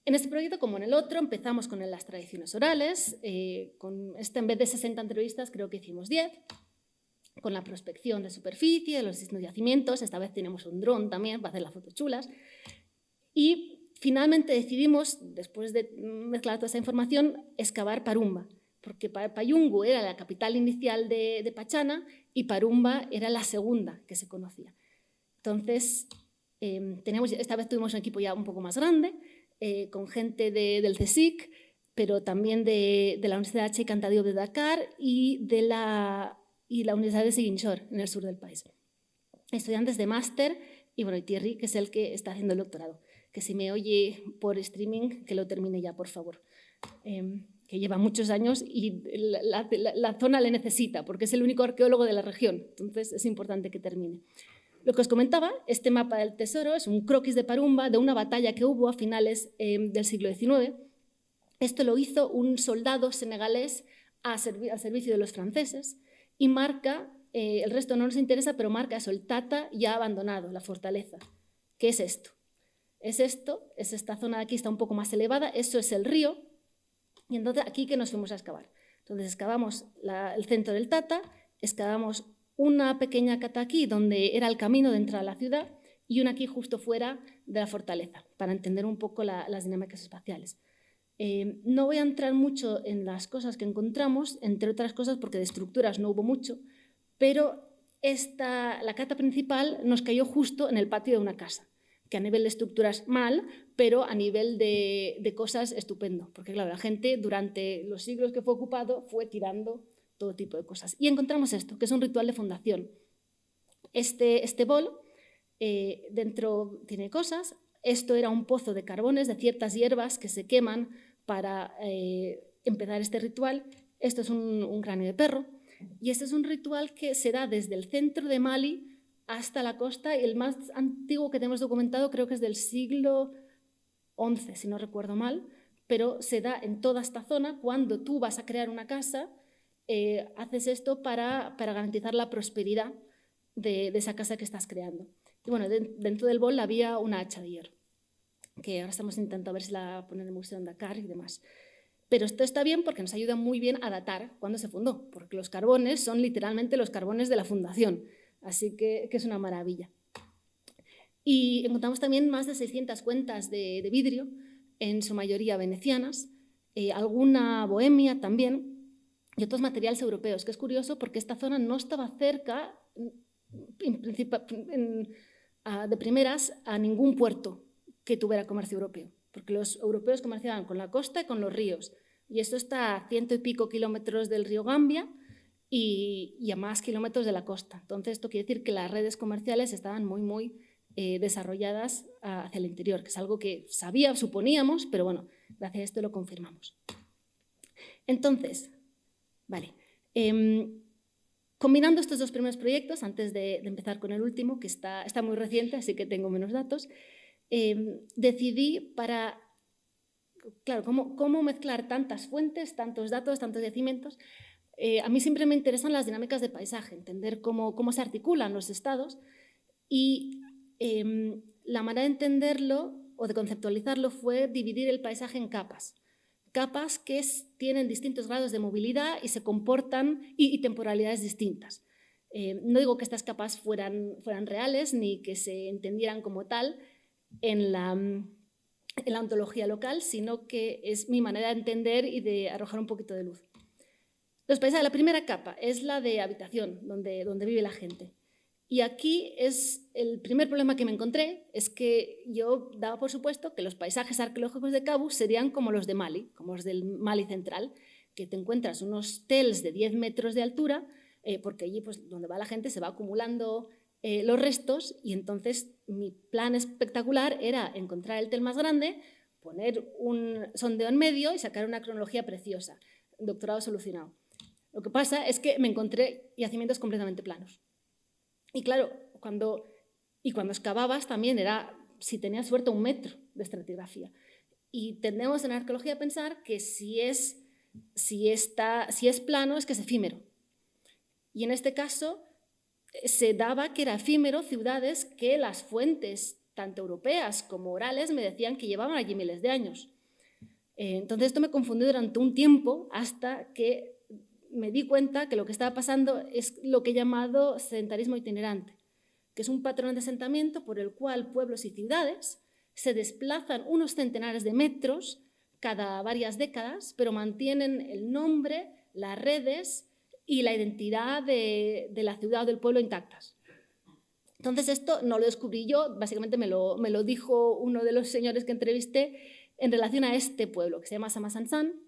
En este proyecto, como en el otro, empezamos con las tradiciones orales. Con en vez de 60 entrevistas, creo que hicimos 10. Con la prospección de superficie, de los distintos yacimientos. Esta vez tenemos un dron también para hacer las fotos chulas. Y finalmente decidimos, después de mezclar toda esa información, excavar Parumba, porque Payungu era la capital inicial de Pachana y Parumba era la segunda que se conocía. Entonces, esta vez tuvimos un equipo ya un poco más grande, con gente del CSIC, pero también de la Universidad Cheikh Anta Diop de Dakar y la Universidad de Ziguinchor, en el sur del país. Estudiantes de máster y Thierry, que es el que está haciendo el doctorado, que si me oye por streaming, que lo termine ya, por favor. Que lleva muchos años y la zona le necesita, porque es el único arqueólogo de la región, entonces es importante que termine. Lo que os comentaba, este mapa del tesoro es un croquis de Parumba de una batalla que hubo a finales del siglo XIX. Esto lo hizo un soldado senegalés al servicio de los franceses y marca, el resto no nos interesa, pero marca eso, el Tata ya abandonado, la fortaleza. ¿Qué es esto? Es esta zona de aquí está un poco más elevada, eso es el río, y entonces aquí que nos fuimos a excavar. Entonces excavamos el centro del Tata, excavamos una pequeña cata aquí donde era el camino de entrar a la ciudad y una aquí justo fuera de la fortaleza, para entender un poco las dinámicas espaciales. No voy a entrar mucho en las cosas que encontramos, entre otras cosas porque de estructuras no hubo mucho, pero la cata principal nos cayó justo en el patio de una casa, que a nivel de estructuras mal, pero a nivel de cosas estupendo, porque claro, la gente durante los siglos que fue ocupado fue tirando todo tipo de cosas. Y encontramos esto, que es un ritual de fundación. Este bol dentro tiene cosas. Esto era un pozo de carbones, de ciertas hierbas que se queman para empezar este ritual. Esto es un cráneo de perro. Y este es un ritual que se da desde el centro de Mali hasta la costa. Y el más antiguo que tenemos documentado creo que es del siglo XI, si no recuerdo mal. Pero se da en toda esta zona. Cuando tú vas a crear una casa, haces esto para garantizar la prosperidad de esa casa que estás creando. Y bueno, dentro del bol había una hacha de hierro, que ahora estamos intentando ver si la ponen en el Museo en Dakar y demás. Pero esto está bien porque nos ayuda muy bien a datar cuándo se fundó, porque los carbones son literalmente los carbones de la fundación, así que es una maravilla. Y encontramos también más de 600 cuentas de vidrio, en su mayoría venecianas, alguna bohemia también, y otros materiales europeos, que es curioso porque esta zona no estaba cerca, de primeras, a ningún puerto que tuviera comercio europeo, porque los europeos comerciaban con la costa y con los ríos, y esto está a 100 y pico kilómetros del río Gambia y a más kilómetros de la costa. Entonces esto quiere decir que las redes comerciales estaban muy desarrolladas hacia el interior, que es algo que suponíamos, pero bueno, gracias a esto lo confirmamos. Entonces, vale. Combinando estos dos primeros proyectos, antes de empezar con el último, que está muy reciente, así que tengo menos datos, decidí claro, cómo mezclar tantas fuentes, tantos datos, tantos yacimientos. A mí siempre me interesan las dinámicas de paisaje, entender cómo se articulan los estados y la manera de entenderlo o de conceptualizarlo fue dividir el paisaje en capas. Capas que tienen distintos grados de movilidad y se comportan y temporalidades distintas. No digo que estas capas fueran reales ni que se entendieran como tal en la ontología local, sino que es mi manera de entender y de arrojar un poquito de luz. Los paisajes, la primera capa es la de habitación, donde vive la gente. Y aquí es el primer problema que me encontré, es que yo daba por supuesto que los paisajes arqueológicos de Kabu serían como los de Mali, como los del Mali central, que te encuentras unos tels de 10 metros de altura, porque allí pues, donde va la gente se va acumulando los restos y entonces mi plan espectacular era encontrar el tel más grande, poner un sondeo en medio y sacar una cronología preciosa. Doctorado solucionado. Lo que pasa es que me encontré yacimientos completamente planos. Y claro, cuando excavabas también era, si tenías suerte, 1 metro de estratigrafía. Y tendemos en arqueología a pensar que si es plano es que es efímero. Y en este caso se daba que era efímero ciudades que las fuentes, tanto europeas como orales, me decían que llevaban allí miles de años. Entonces esto me confundió durante un tiempo hasta que me di cuenta que lo que estaba pasando es lo que he llamado sedentarismo itinerante, que es un patrón de asentamiento por el cual pueblos y ciudades se desplazan unos centenares de metros cada varias décadas, pero mantienen el nombre, las redes y la identidad de la ciudad o del pueblo intactas. Entonces, esto no lo descubrí yo, básicamente me lo dijo uno de los señores que entrevisté en relación a este pueblo, que se llama Samasansan.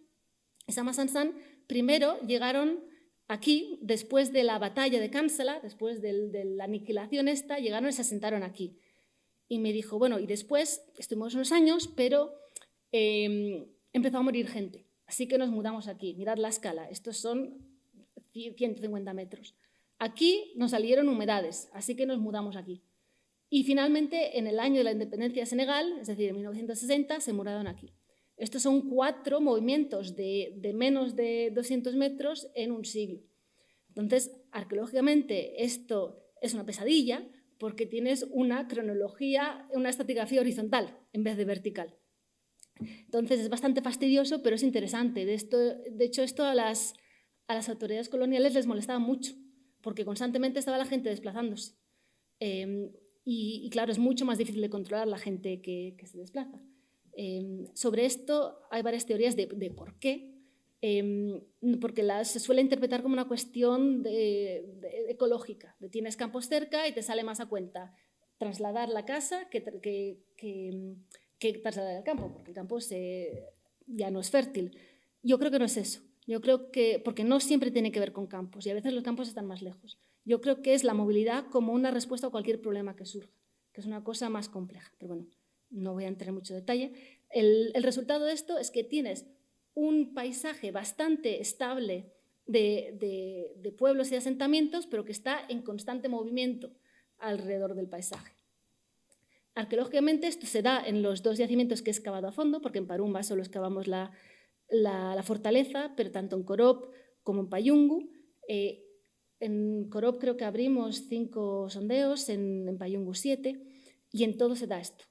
Samasansan primero llegaron aquí, después de la batalla de Kansala, después de la aniquilación esta, llegaron y se asentaron aquí. Y me dijo, bueno, y después estuvimos unos años, pero empezó a morir gente. Así que nos mudamos aquí. Mirad la escala, estos son 150 metros. Aquí nos salieron humedades, así que nos mudamos aquí. Y finalmente, en el año de la independencia de Senegal, es decir, en 1960, se mudaron aquí. Estos son 4 movimientos de menos de 200 metros en un siglo. Entonces, arqueológicamente, esto es una pesadilla porque tienes una cronología, una estratigrafía horizontal en vez de vertical. Entonces, es bastante fastidioso, pero es interesante. De hecho, esto a las autoridades coloniales les molestaba mucho, porque constantemente estaba la gente desplazándose. Y claro, es mucho más difícil de controlar la gente que se desplaza. Sobre esto hay varias teorías de por qué, porque se suele interpretar como una cuestión ecológica, de tienes campos cerca y te sale más a cuenta trasladar la casa que trasladar el campo, porque el campo ya no es fértil. Yo creo que no es eso. Yo creo que, porque no siempre tiene que ver con campos y a veces los campos están más lejos. Yo creo que es la movilidad como una respuesta a cualquier problema que surja, que es una cosa más compleja. Pero bueno, no voy a entrar en mucho detalle. El resultado de esto es que tienes un paisaje bastante estable de pueblos y asentamientos, pero que está en constante movimiento alrededor del paisaje. Arqueológicamente esto se da en los 2 yacimientos que he excavado a fondo, porque en Parumba solo excavamos la fortaleza, pero tanto en Korop como en Payungu. En Korop creo que abrimos 5 sondeos, en Payungu 7, y en todo se da esto.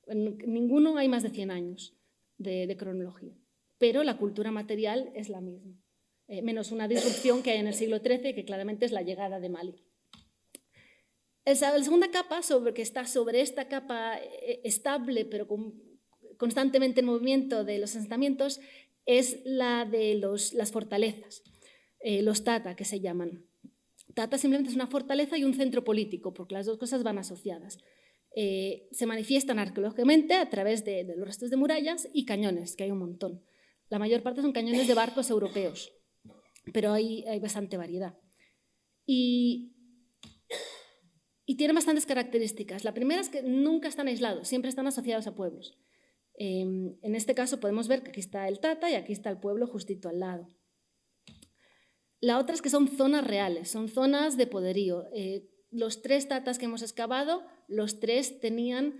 En ninguno hay más de 100 años de cronología, pero la cultura material es la misma, menos una disrupción que hay en el siglo XIII, que claramente es la llegada de Mali. La segunda capa, que está sobre esta capa estable, pero constantemente en movimiento de los asentamientos, es la de las fortalezas, los tata, que se llaman. Tata simplemente es una fortaleza y un centro político, porque las dos cosas van asociadas. Se manifiestan arqueológicamente a través de los restos de murallas y cañones, que hay un montón. La mayor parte son cañones de barcos europeos, pero hay bastante variedad. Y tienen bastantes características. La primera es que nunca están aislados, siempre están asociados a pueblos. En este caso podemos ver que aquí está el Tata y aquí está el pueblo justito al lado. La otra es que son zonas reales, son zonas de poderío. Los 3 tatas que hemos excavado, los 3 tenían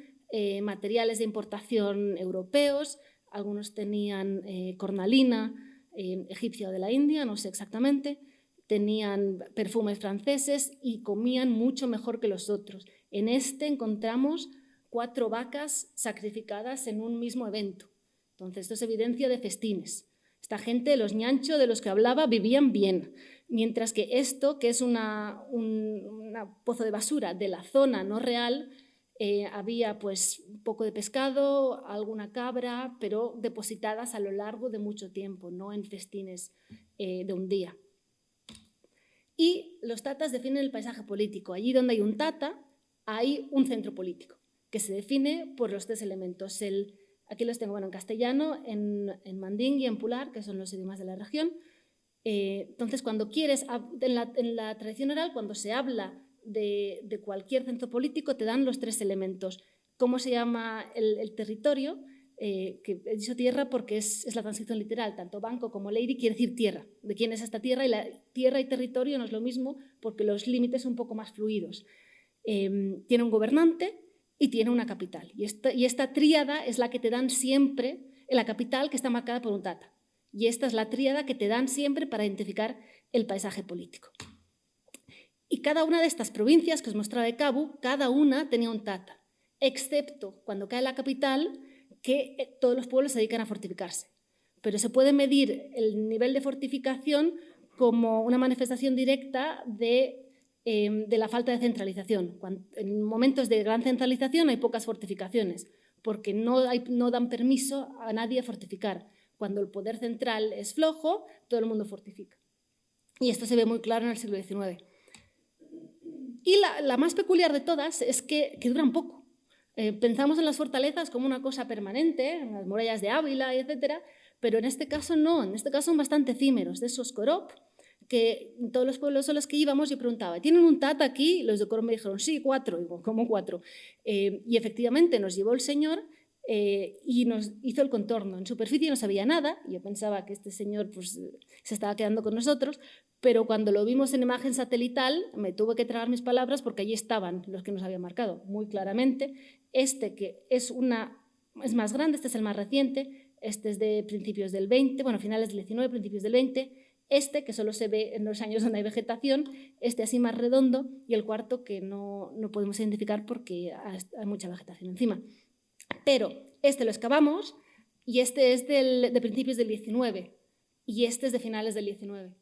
materiales de importación europeos, algunos tenían cornalina egipcia o de la India, no sé exactamente, tenían perfumes franceses y comían mucho mejor que los otros. En este encontramos 4 vacas sacrificadas en un mismo evento. Entonces, esto es evidencia de festines. Esta gente, los ñancho de los que hablaba, vivían bien, mientras que esto, que es un pozo de basura de la zona no real, había pues un poco de pescado, alguna cabra, pero depositadas a lo largo de mucho tiempo, no en festines de un día. Y los tatas definen el paisaje político. Allí donde hay un tata, hay un centro político, que se define por los 3 elementos. Aquí los tengo en castellano, en mandín y en pular, que son los idiomas de la región. Entonces, cuando quieres, en la tradición oral, cuando se habla de cualquier centro político, te dan los 3 elementos. ¿Cómo se llama el territorio? Que he dicho tierra porque es la transición literal, tanto banco como lady quiere decir tierra, de quién es esta tierra, y la tierra y territorio no es lo mismo porque los límites son un poco más fluidos. Tiene un gobernante y tiene una capital, y esta tríada es la que te dan siempre en la capital, que está marcada por un tata, y esta es la tríada que te dan siempre para identificar el paisaje político. Y cada una de estas provincias que os mostraba de Kabu, cada una tenía un tata, excepto cuando cae la capital, que todos los pueblos se dedican a fortificarse. Pero se puede medir el nivel de fortificación como una manifestación directa de la falta de centralización. En momentos de gran centralización hay pocas fortificaciones. porque no dan permiso a nadie a fortificar. Cuando el poder central es flojo, todo el mundo fortifica. Y esto se ve muy claro en el siglo XIX. Y la más peculiar de todas es que duran poco. Pensamos en las fortalezas como una cosa permanente, en las murallas de Ávila, etc., pero en este caso no, en este caso son bastante efímeros. De esos Corop, que en todos los pueblos a los que íbamos yo preguntaba, ¿tienen un tat aquí? Y los de Corop me dijeron, sí, 4. Digo, ¿cómo 4? Y efectivamente nos llevó el señor y nos hizo el contorno. En superficie no sabía nada, yo pensaba que este señor pues, se estaba quedando con nosotros, pero cuando lo vimos en imagen satelital me tuve que tragar mis palabras porque allí estaban los que nos había marcado muy claramente. Este que es más grande, este es el más reciente, este es de principios del 20, bueno, finales del 19, principios del 20, este que solo se ve en los años donde hay vegetación, este así más redondo y el cuarto que no podemos identificar porque hay mucha vegetación encima. Pero este lo excavamos y este es de principios del 19 y este es de finales del 19.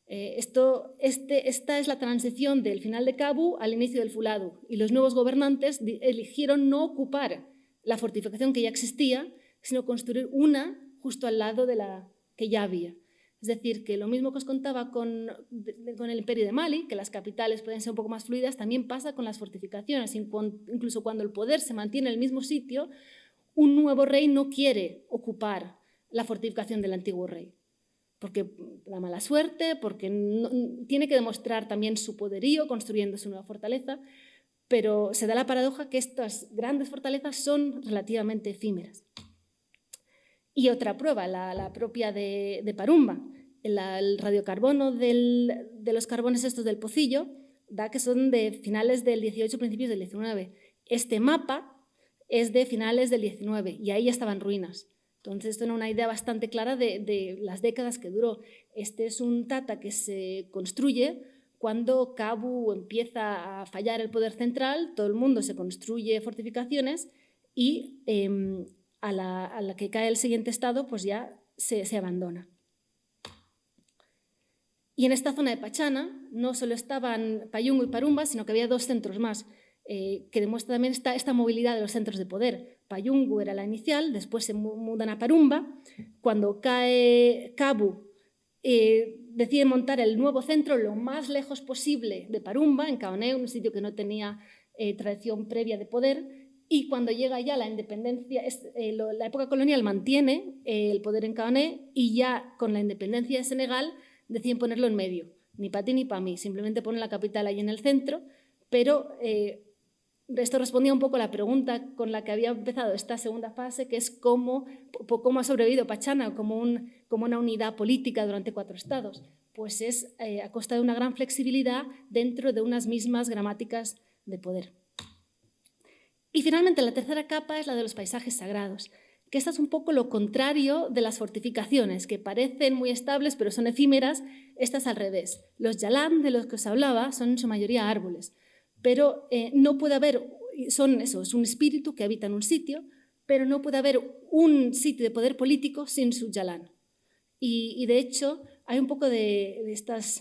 Esta es la transición del final de Cabu al inicio del Fuladu y los nuevos gobernantes eligieron no ocupar la fortificación que ya existía, sino construir una justo al lado de la que ya había. Es decir, que lo mismo que os contaba con el Imperio de Mali, que las capitales pueden ser un poco más fluidas, también pasa con las fortificaciones. Incluso cuando el poder se mantiene en el mismo sitio, un nuevo rey no quiere ocupar la fortificación del antiguo rey, porque da mala suerte, porque tiene que demostrar también su poderío construyendo su nueva fortaleza, pero se da la paradoja que estas grandes fortalezas son relativamente efímeras. Y otra prueba, la propia de Parumba, el radiocarbono de los carbones estos del Pocillo, da que son de finales del 18, principios del 19. Este mapa es de finales del 19 y ahí ya estaban ruinas. Entonces, esto es una idea bastante clara de las décadas que duró. Este es un tata que se construye cuando Cabu empieza a fallar el poder central, todo el mundo se construye fortificaciones y a la que cae el siguiente estado, pues ya se abandona. Y en esta zona de Pachana no solo estaban Payungo y Parumba, sino que había 2 centros más, que demuestra también esta movilidad de los centros de poder. Payungo era la inicial, después se mudan a Parumba. Cuando cae Cabu, deciden montar el nuevo centro lo más lejos posible de Parumba, en Caoné, un sitio que no tenía tradición previa de poder. Y cuando llega ya la independencia, la época colonial mantiene el poder en Caoné y ya con la independencia de Senegal deciden ponerlo en medio. Ni para ti ni para mí, simplemente ponen la capital ahí en el centro, pero esto respondía un poco a la pregunta con la que había empezado esta segunda fase, que es cómo ha sobrevivido Pachana como una unidad política durante 4 estados. Pues es a costa de una gran flexibilidad dentro de unas mismas gramáticas de poder. Y finalmente la tercera capa es la de los paisajes sagrados, que esta es un poco lo contrario de las fortificaciones, que parecen muy estables pero son efímeras. Estas al revés. Los yalam, de los que os hablaba, son en su mayoría árboles, pero no puede haber, es un espíritu que habita en un sitio, pero no puede haber un sitio de poder político sin su yalam. Y de hecho hay un poco de estas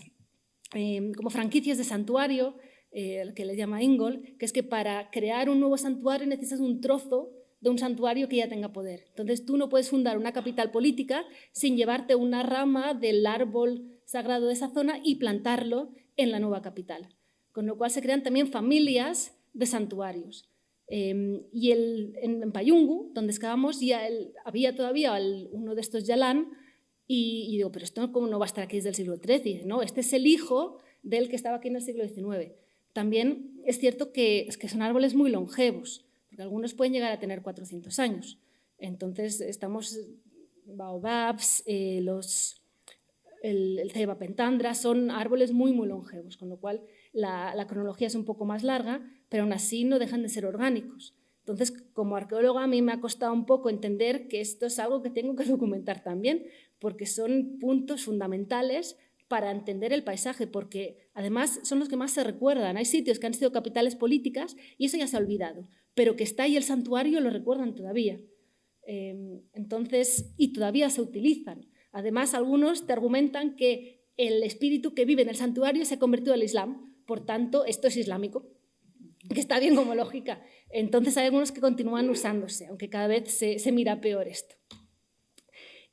como franquicias de santuario, que le llama Ingol, que es que para crear un nuevo santuario necesitas un trozo de un santuario que ya tenga poder. Entonces tú no puedes fundar una capital política sin llevarte una rama del árbol sagrado de esa zona y plantarlo en la nueva capital. Con lo cual se crean también familias de santuarios. Y en Payungu, donde excavamos, ya había todavía uno de estos yalán y digo, pero esto ¿cómo no va a estar aquí desde el siglo XIII? Y dice, no, este es el hijo del que estaba aquí en el siglo XIX. También es cierto que son árboles muy longevos, porque algunos pueden llegar a tener 400 años. Entonces, estamos baobabs, el ceiba pentandra, son árboles muy, muy longevos, con lo cual la cronología es un poco más larga, pero aún así no dejan de ser orgánicos. Entonces, como arqueóloga, a mí me ha costado un poco entender que esto es algo que tengo que documentar también, porque son puntos fundamentales para entender el paisaje, porque además son los que más se recuerdan. Hay sitios que han sido capitales políticas y eso ya se ha olvidado, pero que está ahí el santuario lo recuerdan todavía. Entonces, y todavía se utilizan. Además, algunos te argumentan que el espíritu que vive en el santuario se ha convertido al Islam, por tanto, esto es islámico. que está bien como lógica. Entonces hay algunos que continúan usándose, aunque cada vez se mira peor esto.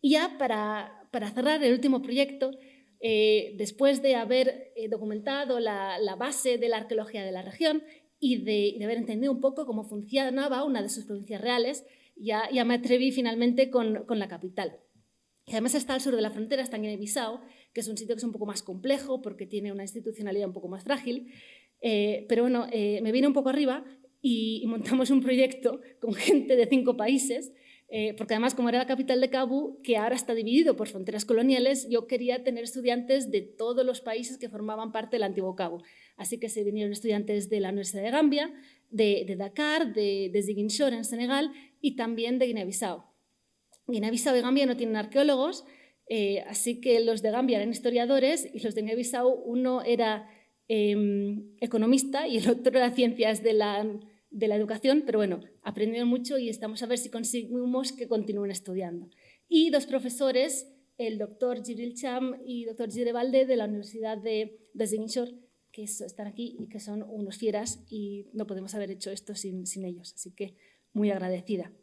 Y ya para cerrar el último proyecto, después de haber documentado la base de la arqueología de la región y de haber entendido un poco cómo funcionaba una de sus provincias reales, ya me atreví finalmente con la capital. Y además está al sur de la frontera, está en Guinea-Bissau, que es un sitio que es un poco más complejo porque tiene una institucionalidad un poco más frágil. Pero bueno, me vine un poco arriba y montamos un proyecto con gente de 5 países, porque además, como era la capital de Cabo, que ahora está dividido por fronteras coloniales, yo quería tener estudiantes de todos los países que formaban parte del antiguo Cabo. Así que se vinieron estudiantes de la Universidad de Gambia, de Dakar, de Ziguinchor en Senegal y también de Guinea-Bissau. Guinea-Bissau y Gambia no tienen arqueólogos, así que los de Gambia eran historiadores y los de Guinea-Bissau, uno era economista y el otro era ciencias de la educación, pero bueno, aprendieron mucho y estamos a ver si conseguimos que continúen estudiando. Y 2 profesores, el doctor Jibril Cham y el doctor Gire Valde de la Universidad de Ziguinchor, que están aquí y que son unos fieras y no podemos haber hecho esto sin ellos, así que muy agradecida.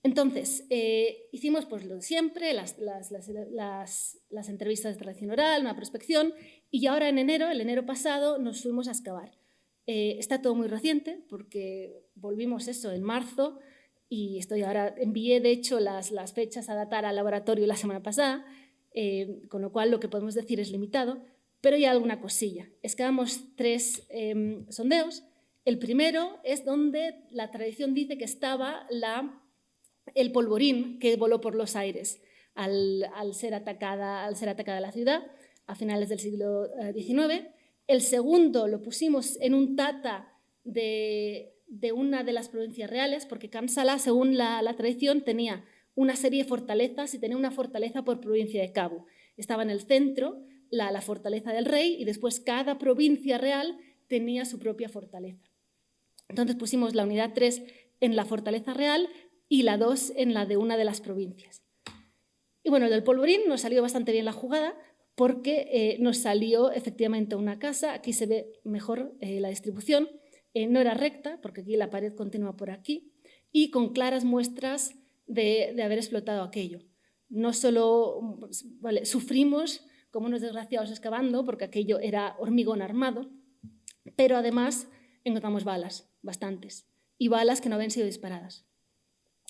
Entonces, hicimos pues lo de siempre, las entrevistas de tradición oral, una prospección, y ahora el enero pasado, nos fuimos a excavar. Está todo muy reciente porque volvimos eso en marzo y envié de hecho las fechas a datar al laboratorio la semana pasada, con lo cual lo que podemos decir es limitado, pero ya alguna cosilla. Excavamos 3 sondeos. El primero es donde la tradición dice que estaba el polvorín que voló por los aires al ser atacada la ciudad a finales del siglo XIX. El segundo lo pusimos en un tata de una de las provincias reales, porque Kamsala, según la tradición, tenía una serie de fortalezas y tenía una fortaleza por provincia de Cabo. Estaba en el centro la fortaleza del rey y después cada provincia real tenía su propia fortaleza. Entonces pusimos la unidad 3 en la fortaleza real y la 2 en la de una de las provincias. Y bueno, el del polvorín nos salió bastante bien la jugada porque nos salió efectivamente una casa, aquí se ve mejor la distribución, no era recta porque aquí la pared continúa por aquí y con claras muestras de haber explotado aquello. No solo sufrimos como unos desgraciados excavando porque aquello era hormigón armado, pero además encontramos balas, bastantes, y balas que no habían sido disparadas.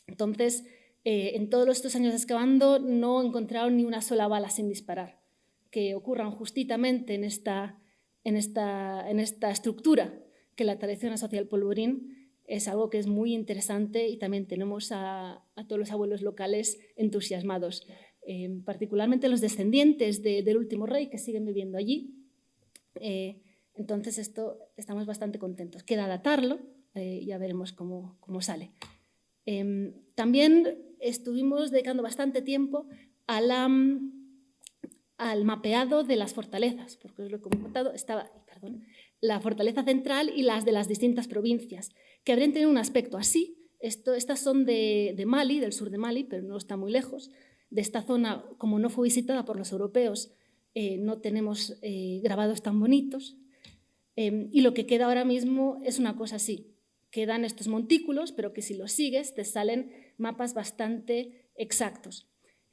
Entonces, en todos estos años excavando no encontraron ni una sola bala sin disparar. Que ocurran justamente en esta estructura que la tradición asocia al polvorín es algo que es muy interesante y también tenemos a todos los abuelos locales entusiasmados, particularmente los descendientes del último rey que siguen viviendo allí. Entonces estamos bastante contentos. Queda datarlo, ya veremos cómo sale. También estuvimos dedicando bastante tiempo al mapeado de las fortalezas, porque os lo he comentado, estaba la fortaleza central y las de las distintas provincias, que habrían tenido un aspecto así. Estas son de Mali, del sur de Mali, pero no está muy lejos. De esta zona, como no fue visitada por los europeos, no tenemos grabados tan bonitos. Y lo que queda ahora mismo es una cosa así. Quedan estos montículos, pero que si los sigues te salen mapas bastante exactos.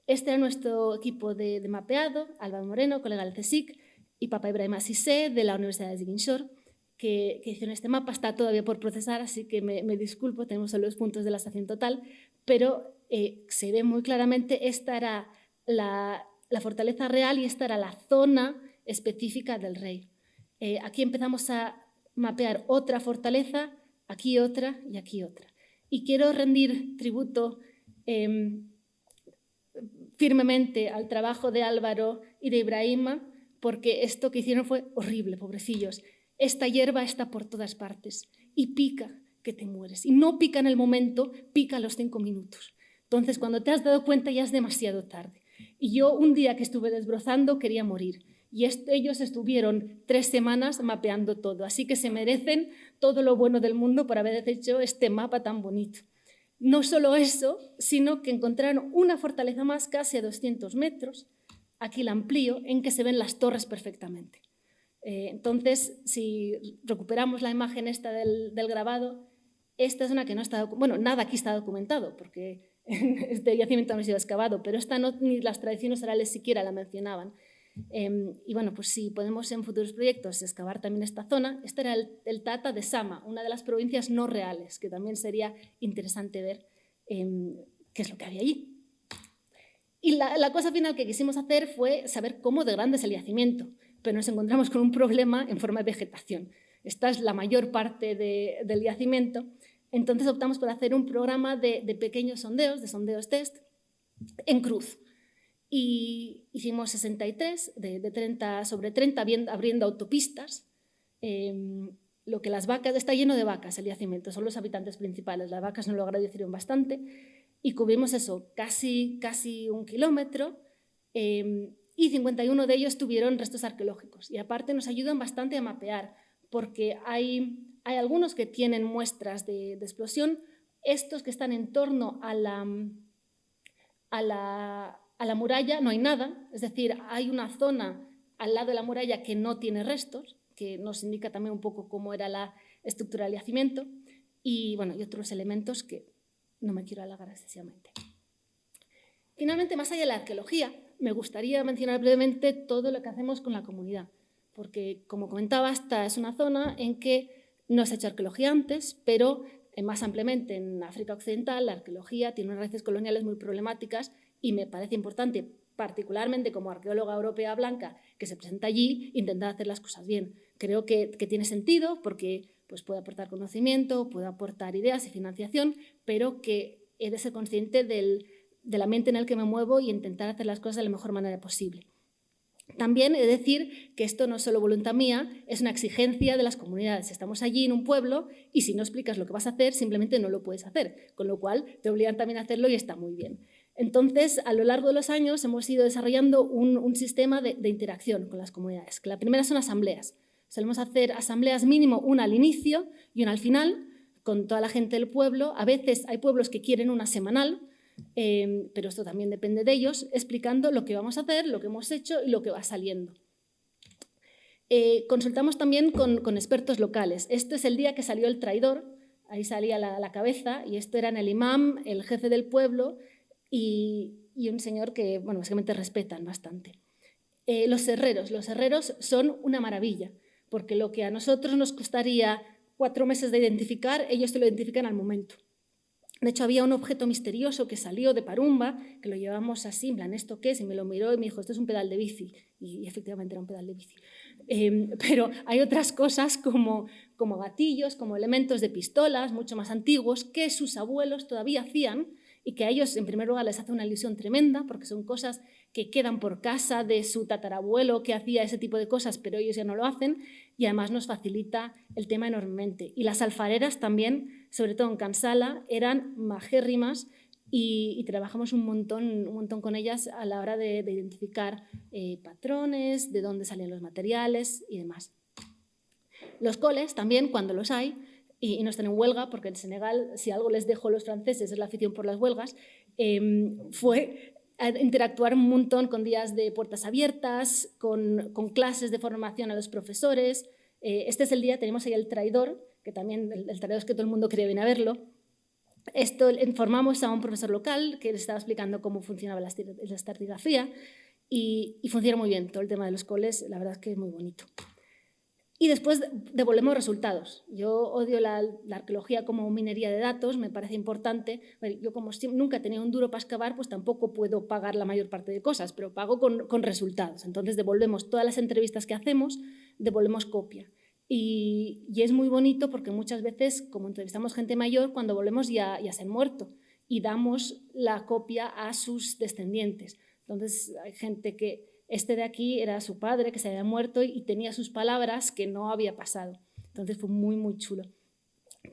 Este era nuestro equipo de mapeado, Alba Moreno, colega del CSIC, y Papa Ibrahim Assise, de la Universidad de Ziguinchor, que hicieron este mapa. Está todavía por procesar, así que me disculpo, tenemos solo los puntos de la estación total, pero se ve muy claramente, esta era la fortaleza real y esta era la zona específica del rey. Aquí empezamos a mapear otra fortaleza, aquí otra y aquí otra. Y quiero rendir tributo firmemente al trabajo de Álvaro y de Ibrahima, porque esto que hicieron fue horrible, pobrecillos. Esta hierba está por todas partes y pica que te mueres. Y no pica en el momento, pica a los 5 minutos. Entonces, cuando te has dado cuenta ya es demasiado tarde. Y yo un día que estuve desbrozando quería morir. Y ellos estuvieron 3 semanas mapeando todo. Así que se merecen todo lo bueno del mundo por haber hecho este mapa tan bonito. No solo eso, sino que encontraron una fortaleza más casi a 200 metros. Aquí la amplío, en que se ven las torres perfectamente. Entonces, si recuperamos la imagen esta del grabado, esta es una que no está documentada. Bueno, nada aquí está documentado, porque este yacimiento no ha sido excavado, pero esta no, ni las tradiciones orales siquiera la mencionaban. Y bueno, pues si podemos en futuros proyectos excavar también esta zona, este era el Tata de Sama, una de las provincias no reales, que también sería interesante ver qué es lo que había allí. Y la cosa final que quisimos hacer fue saber cómo de grande es el yacimiento, pero nos encontramos con un problema en forma de vegetación. Esta es la mayor parte del yacimiento. Entonces optamos por hacer un programa de pequeños sondeos, de sondeos test, en cruz. Y hicimos 63, de 30 sobre 30, abriendo autopistas. Lo que las vacas, está lleno de vacas el yacimiento, son los habitantes principales. Las vacas nos lo agradecieron bastante. Y cubrimos eso, casi 1 kilómetro, y 51 de ellos tuvieron restos arqueológicos. Y aparte nos ayudan bastante a mapear, porque hay algunos que tienen muestras de explosión. Estos que están en torno a la muralla no hay nada, es decir, hay una zona al lado de la muralla que no tiene restos, que nos indica también un poco cómo era la estructura del yacimiento, y, bueno, y otros elementos que no me quiero alargar excesivamente. Finalmente, más allá de la arqueología, me gustaría mencionar brevemente todo lo que hacemos con la comunidad, porque, como comentaba, esta es una zona en que no se ha hecho arqueología antes, pero más ampliamente en África Occidental la arqueología tiene unas raíces coloniales muy problemáticas y me parece importante, particularmente como arqueóloga europea blanca que se presenta allí, intentar hacer las cosas bien. Creo que tiene sentido porque pues, puede aportar conocimiento, puede aportar ideas y financiación, pero que he de ser consciente del ambiente en el que me muevo y intentar hacer las cosas de la mejor manera posible. También he de decir que esto no es solo voluntad mía, es una exigencia de las comunidades. Estamos allí en un pueblo y si no explicas lo que vas a hacer, simplemente no lo puedes hacer, con lo cual te obligan también a hacerlo y está muy bien. Entonces, a lo largo de los años hemos ido desarrollando un sistema de interacción con las comunidades. La primera son asambleas. Solemos hacer asambleas mínimo una al inicio y una al final, con toda la gente del pueblo. A veces hay pueblos que quieren una semanal, pero esto también depende de ellos, explicando lo que vamos a hacer, lo que hemos hecho y lo que va saliendo. Consultamos también con expertos locales. Este es el día que salió el traidor, ahí salía la cabeza, y esto eran el imam, el jefe del pueblo y un señor que, bueno, básicamente respetan bastante. Los herreros son una maravilla, porque lo que a nosotros nos costaría 4 meses de identificar, ellos te lo identifican al momento. De hecho, había un objeto misterioso que salió de Parumba, que lo llevamos así, en plan, ¿esto qué es? Y me lo miró y me dijo, esto es un pedal de bici. Y efectivamente era un pedal de bici. Pero hay otras cosas como gatillos, como elementos de pistolas mucho más antiguos que sus abuelos todavía hacían y que a ellos, en primer lugar, les hace una ilusión tremenda porque son cosas que quedan por casa de su tatarabuelo que hacía ese tipo de cosas, pero ellos ya no lo hacen, y además nos facilita el tema enormemente. Y las alfareras también, sobre todo en Kansala, eran majérrimas y trabajamos un montón con ellas a la hora de identificar patrones, de dónde salen los materiales y demás. Los coles también, cuando los hay, y no están en huelga, porque en Senegal, si algo les dejo a los franceses es la afición por las huelgas, fue a interactuar un montón con días de puertas abiertas, con clases de formación a los profesores. Este es el día, tenemos ahí el traidor, que también el traidor es que todo el mundo quería venir a verlo. Esto informamos a un profesor local que les estaba explicando cómo funcionaba la estratigrafía y funciona muy bien. Todo el tema de los coles, la verdad es que es muy bonito. Y después devolvemos resultados. Yo odio la arqueología como minería de datos, me parece importante. Yo como nunca he tenido un duro para excavar, pues tampoco puedo pagar la mayor parte de cosas, pero pago con resultados. Entonces devolvemos todas las entrevistas que hacemos, devolvemos copia. Y es muy bonito porque muchas veces, como entrevistamos gente mayor, cuando volvemos ya se han muerto y damos la copia a sus descendientes. Entonces hay gente que este de aquí era su padre que se había muerto y tenía sus palabras que no había pasado. Entonces fue muy, muy chulo.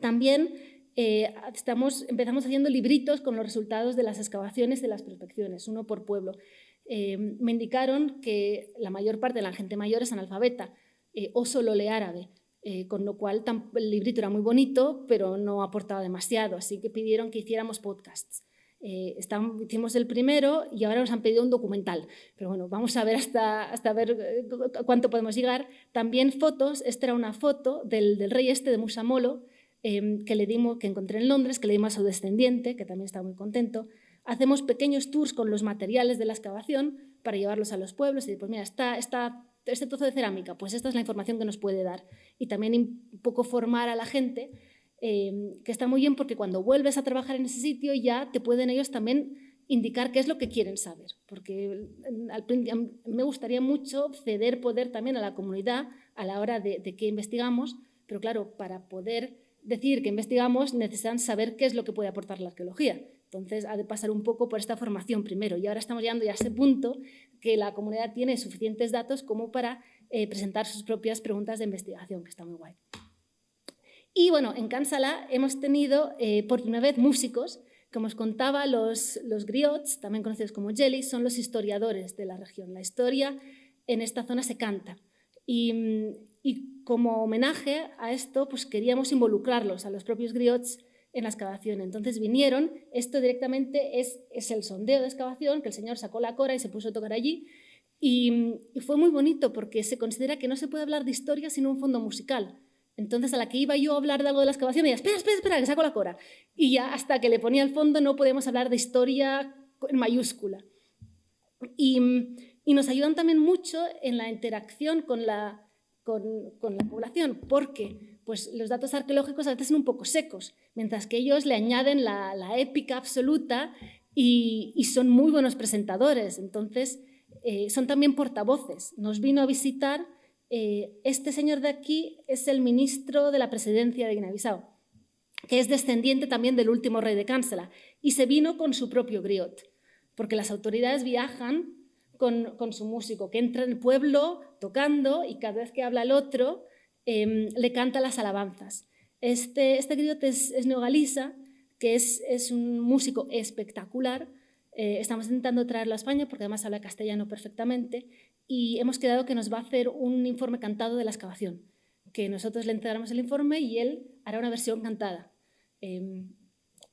También empezamos haciendo libritos con los resultados de las excavaciones, de las prospecciones, uno por pueblo. Me indicaron que la mayor parte de la gente mayor es analfabeta o solo lee árabe, con lo cual el librito era muy bonito, pero no aportaba demasiado, así que pidieron que hiciéramos podcasts. Hicimos el primero y ahora nos han pedido un documental. Pero bueno, vamos a ver hasta ver cuánto podemos llegar. También fotos. Esta era una foto del rey de Musamolo, que encontré en Londres, que le dimos a su descendiente, que también estaba muy contento. Hacemos pequeños tours con los materiales de la excavación para llevarlos a los pueblos y decir, pues mira, este trozo de cerámica, pues esta es la información que nos puede dar. Y también un poco formar a la gente, que está muy bien porque cuando vuelves a trabajar en ese sitio ya te pueden ellos también indicar qué es lo que quieren saber. Porque me gustaría mucho ceder poder también a la comunidad a la hora de qué investigamos, pero claro, para poder decir que investigamos necesitan saber qué es lo que puede aportar la arqueología. Entonces, ha de pasar un poco por esta formación primero. Y ahora estamos llegando ya a ese punto que la comunidad tiene suficientes datos como para presentar sus propias preguntas de investigación, que está muy guay. Y bueno, en Can Salah hemos tenido por primera vez músicos. Como os contaba, los griots, también conocidos como jellies, son los historiadores de la región. La historia en esta zona se canta. Y como homenaje a esto, pues queríamos involucrarlos, a los propios griots, en la excavación. Entonces vinieron, esto directamente es el sondeo de excavación, que el señor sacó la cora y se puso a tocar allí, y fue muy bonito porque se considera que no se puede hablar de historia sin un fondo musical. Entonces a la que iba yo a hablar de algo de la excavación, ella, espera, que saco la cora. Y ya hasta que le ponía el fondo no podemos hablar de historia en mayúscula. Y nos ayudan también mucho en la interacción con la población, porque pues, los datos arqueológicos a veces son un poco secos, mientras que ellos le añaden la épica absoluta y son muy buenos presentadores. Entonces, son también portavoces. Nos vino a visitar, este señor de aquí es el ministro de la presidencia de Guinea-Bissau, que es descendiente también del último rey de Can Salah, y se vino con su propio griot, porque las autoridades viajan con su músico, que entra en el pueblo tocando y cada vez que habla el otro le canta las alabanzas. Este griot es neogalisa, que es un músico espectacular. Estamos intentando traerlo a España porque además habla castellano perfectamente y hemos quedado que nos va a hacer un informe cantado de la excavación, que nosotros le entregamos el informe y él hará una versión cantada.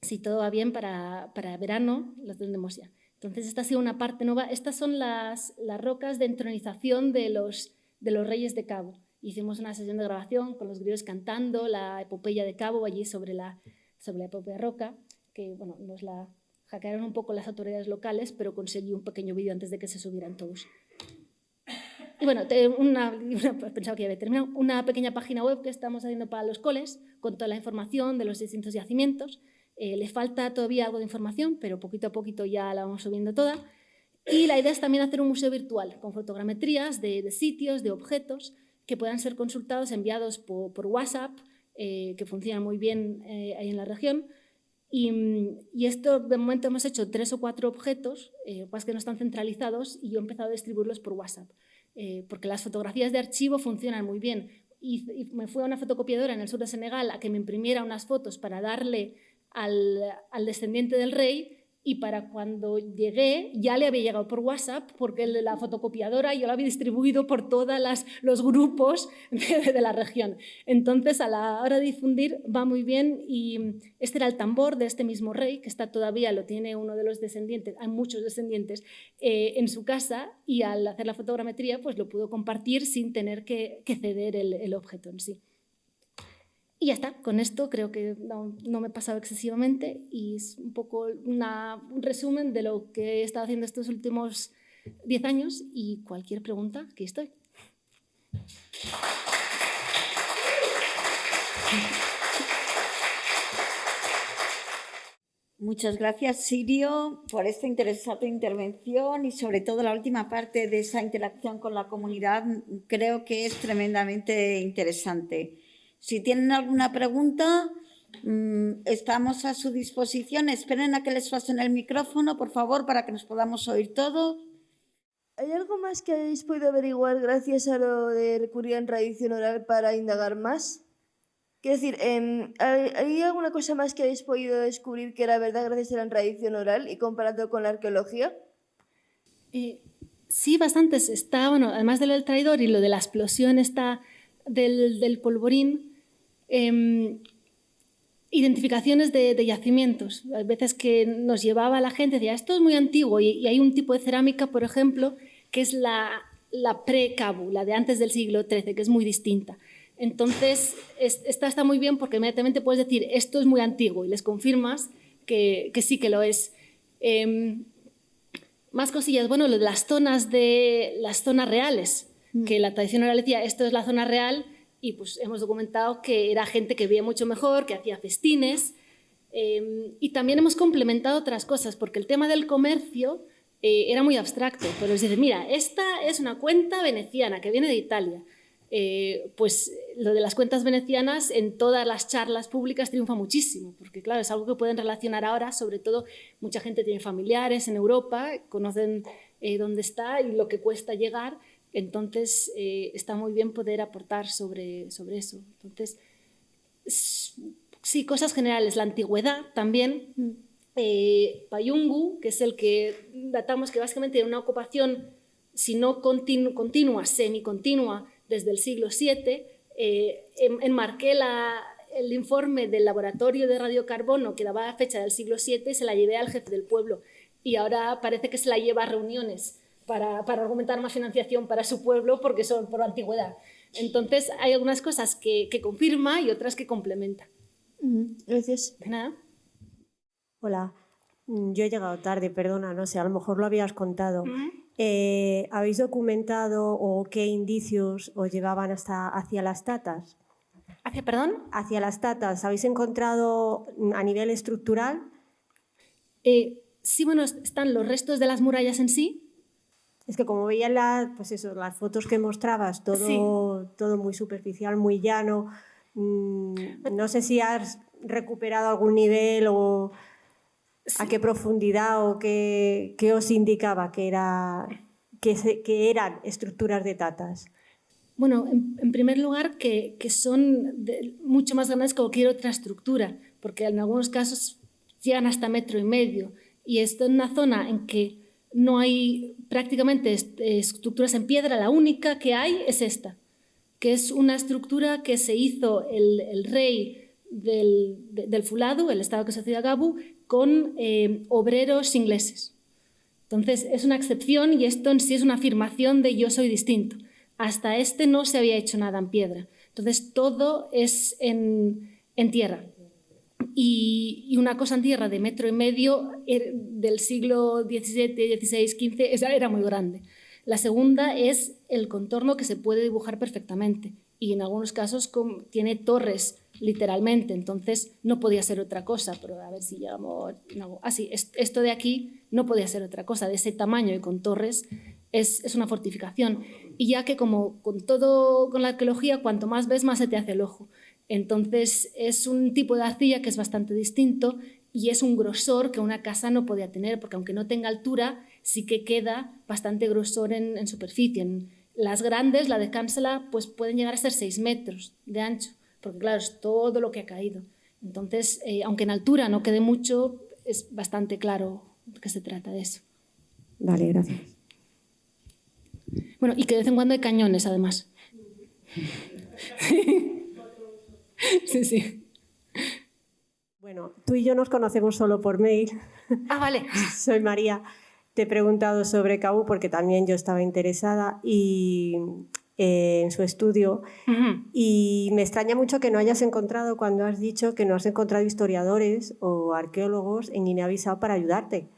Si todo va bien, para verano lo tendremos ya. Entonces, esta ha sido una parte nueva. Estas son las rocas de entronización de los reyes de Cabo. Hicimos una sesión de grabación con los griots cantando la epopeya de Cabo allí sobre la epopeya roca, que bueno, nos la hackearon un poco las autoridades locales, pero conseguí un pequeño vídeo antes de que se subieran todos. Y bueno, pensaba que ya había terminado, una pequeña página web que estamos haciendo para los coles con toda la información de los distintos yacimientos. Le falta todavía algo de información, pero poquito a poquito ya la vamos subiendo toda. Y la idea es también hacer un museo virtual con fotogrametrías de sitios, de objetos que puedan ser consultados, enviados por WhatsApp, que funciona muy bien ahí en la región. Y esto, de momento, hemos hecho 3 o 4 objetos, pues que no están centralizados, y yo he empezado a distribuirlos por WhatsApp, porque las fotografías de archivo funcionan muy bien. Y me fui a una fotocopiadora en el sur de Senegal a que me imprimiera unas fotos para darle al descendiente del rey, y para cuando llegué ya le había llegado por WhatsApp porque la fotocopiadora yo la había distribuido por todos los grupos de la región. Entonces, a la hora de difundir va muy bien, y este era el tambor de este mismo rey, que está todavía, lo tiene uno de los descendientes, hay muchos descendientes, en su casa, y al hacer la fotogrametría pues lo pudo compartir sin tener que ceder el objeto en sí. Y ya está, con esto creo que no me he pasado excesivamente, y es un poco un resumen de lo que he estado haciendo estos últimos 10 años, y cualquier pregunta, aquí estoy. Muchas gracias, Sirio, por esta interesante intervención y sobre todo la última parte de esa interacción con la comunidad. Creo que es tremendamente interesante. Si tienen alguna pregunta, estamos a su disposición. Esperen a que les pasen el micrófono, por favor, para que nos podamos oír todos. ¿Hay algo más que hayáis podido averiguar gracias a lo de recurrir en tradición oral para indagar más? Quiero decir, ¿hay alguna cosa más que hayáis podido descubrir que era verdad gracias a la tradición oral y comparando con la arqueología? Sí, bastantes. Bueno, además de lo del traidor y lo de la explosión del polvorín, identificaciones de yacimientos. Hay veces que nos llevaba la gente, decía, esto es muy antiguo, y hay un tipo de cerámica, por ejemplo, que es la pre-Cabu, la de antes del siglo XIII, que es muy distinta. Entonces, esta está muy bien porque inmediatamente puedes decir, esto es muy antiguo, y les confirmas que sí que lo es. Más cosillas, bueno, lo de las zonas reales, que la tradición oral decía, esto es la zona real, y pues hemos documentado que era gente que veía mucho mejor, que hacía festines, y también hemos complementado otras cosas, porque el tema del comercio era muy abstracto, pero es decir, mira, esta es una cuenta veneciana que viene de Italia. Pues lo de las cuentas venecianas en todas las charlas públicas triunfa muchísimo, porque claro, es algo que pueden relacionar ahora, sobre todo mucha gente tiene familiares en Europa, conocen dónde está y lo que cuesta llegar, entonces está muy bien poder aportar sobre eso. Entonces, sí, cosas generales, la antigüedad también, Payungu, que es el que datamos que básicamente era una ocupación, si no continua, semicontinua, desde el siglo VII. Enmarqué el informe del laboratorio de radiocarbono que daba la fecha del siglo VII y se la llevé al jefe del pueblo. Y ahora parece que se la lleva a reuniones para argumentar más financiación para su pueblo porque son por antigüedad. Entonces hay algunas cosas que confirma y otras que complementa. Gracias. De nada. Hola, yo he llegado tarde, perdona, no sé, a lo mejor lo habías contado. ¿Habéis documentado o qué indicios os llevaban hacia las tatas? ¿Hacia, perdón? Hacia las tatas. ¿Habéis encontrado a nivel estructural? Sí, bueno, están los restos de las murallas en sí. Es que como veía pues eso, las fotos que mostrabas, todo muy superficial, muy llano. No sé si has recuperado algún nivel o a qué profundidad o qué os indicaba que eran estructuras de tatas. Bueno, en primer lugar, que son mucho más grandes que cualquier otra estructura, porque en algunos casos llegan hasta 1,5 metros. Y esto en una zona en que no hay prácticamente estructuras en piedra, la única que hay es esta, que es una estructura que se hizo el rey del Fuladu, el estado que se hacía Gabu, con obreros ingleses. Entonces es una excepción y esto en sí es una afirmación de yo soy distinto. Hasta no se había hecho nada en piedra. Entonces todo es en tierra. Y una cosa en tierra de 1,5 metros del siglo XVII, XVI, XV, era muy grande. La segunda es el contorno que se puede dibujar perfectamente y en algunos casos tiene torres literalmente, entonces no podía ser otra cosa, pero a ver si llegamos... No, así, esto de aquí no podía ser otra cosa, de ese tamaño y con torres es una fortificación. Y ya que como con la arqueología, cuanto más ves, más se te hace el ojo. Entonces es un tipo de arcilla que es bastante distinto y es un grosor que una casa no podía tener, porque aunque no tenga altura, sí que queda bastante grosor en superficie. Las grandes, la de Cánsela, pues pueden llegar a ser 6 metros de ancho, porque claro, es todo lo que ha caído. Entonces, aunque en altura no quede mucho, es bastante claro que se trata de eso. Vale, gracias. Bueno, y que de vez en cuando hay cañones, además. Sí, sí. Bueno, tú y yo nos conocemos solo por mail. Ah, vale. Soy María. Te he preguntado sobre Cabu porque también yo estaba interesada en su estudio. Y me extraña mucho que no hayas encontrado, cuando has dicho que no has encontrado historiadores o arqueólogos en Guinea-Bissau para ayudarte,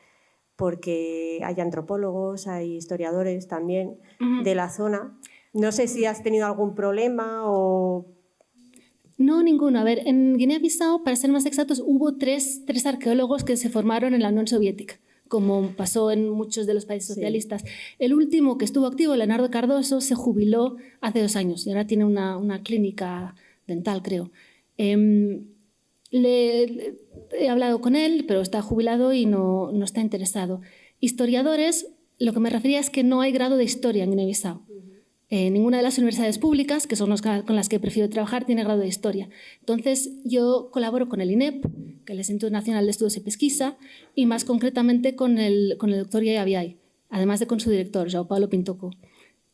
porque hay antropólogos, hay historiadores también de la zona. No sé si has tenido algún problema o... No, ninguno. A ver, en Guinea-Bissau, para ser más exactos, hubo tres arqueólogos que se formaron en la Unión Soviética, como pasó en muchos de los países socialistas. Sí. El último que estuvo activo, Leonardo Cardoso, se jubiló hace 2 años y ahora tiene una clínica dental, creo. He hablado con él, pero está jubilado y no está interesado. Historiadores, lo que me refería es que no hay grado de historia en Guinea-Bissau. Ninguna de las universidades públicas, que son con las que prefiero trabajar, tiene grado de historia. Entonces, yo colaboro con el INEP, que es el Instituto Nacional de Estudios y Pesquisa, y más concretamente con el doctor Yaya Biay, además de con su director, João Paulo Pintoco,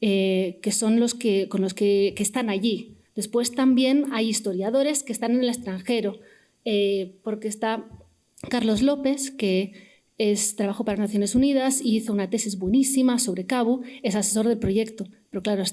que son con los que están allí. Después también hay historiadores que están en el extranjero. porque está Carlos López, que trabajó para Naciones Unidas y hizo una tesis buenísima sobre CABU, es asesor del proyecto, pero claro,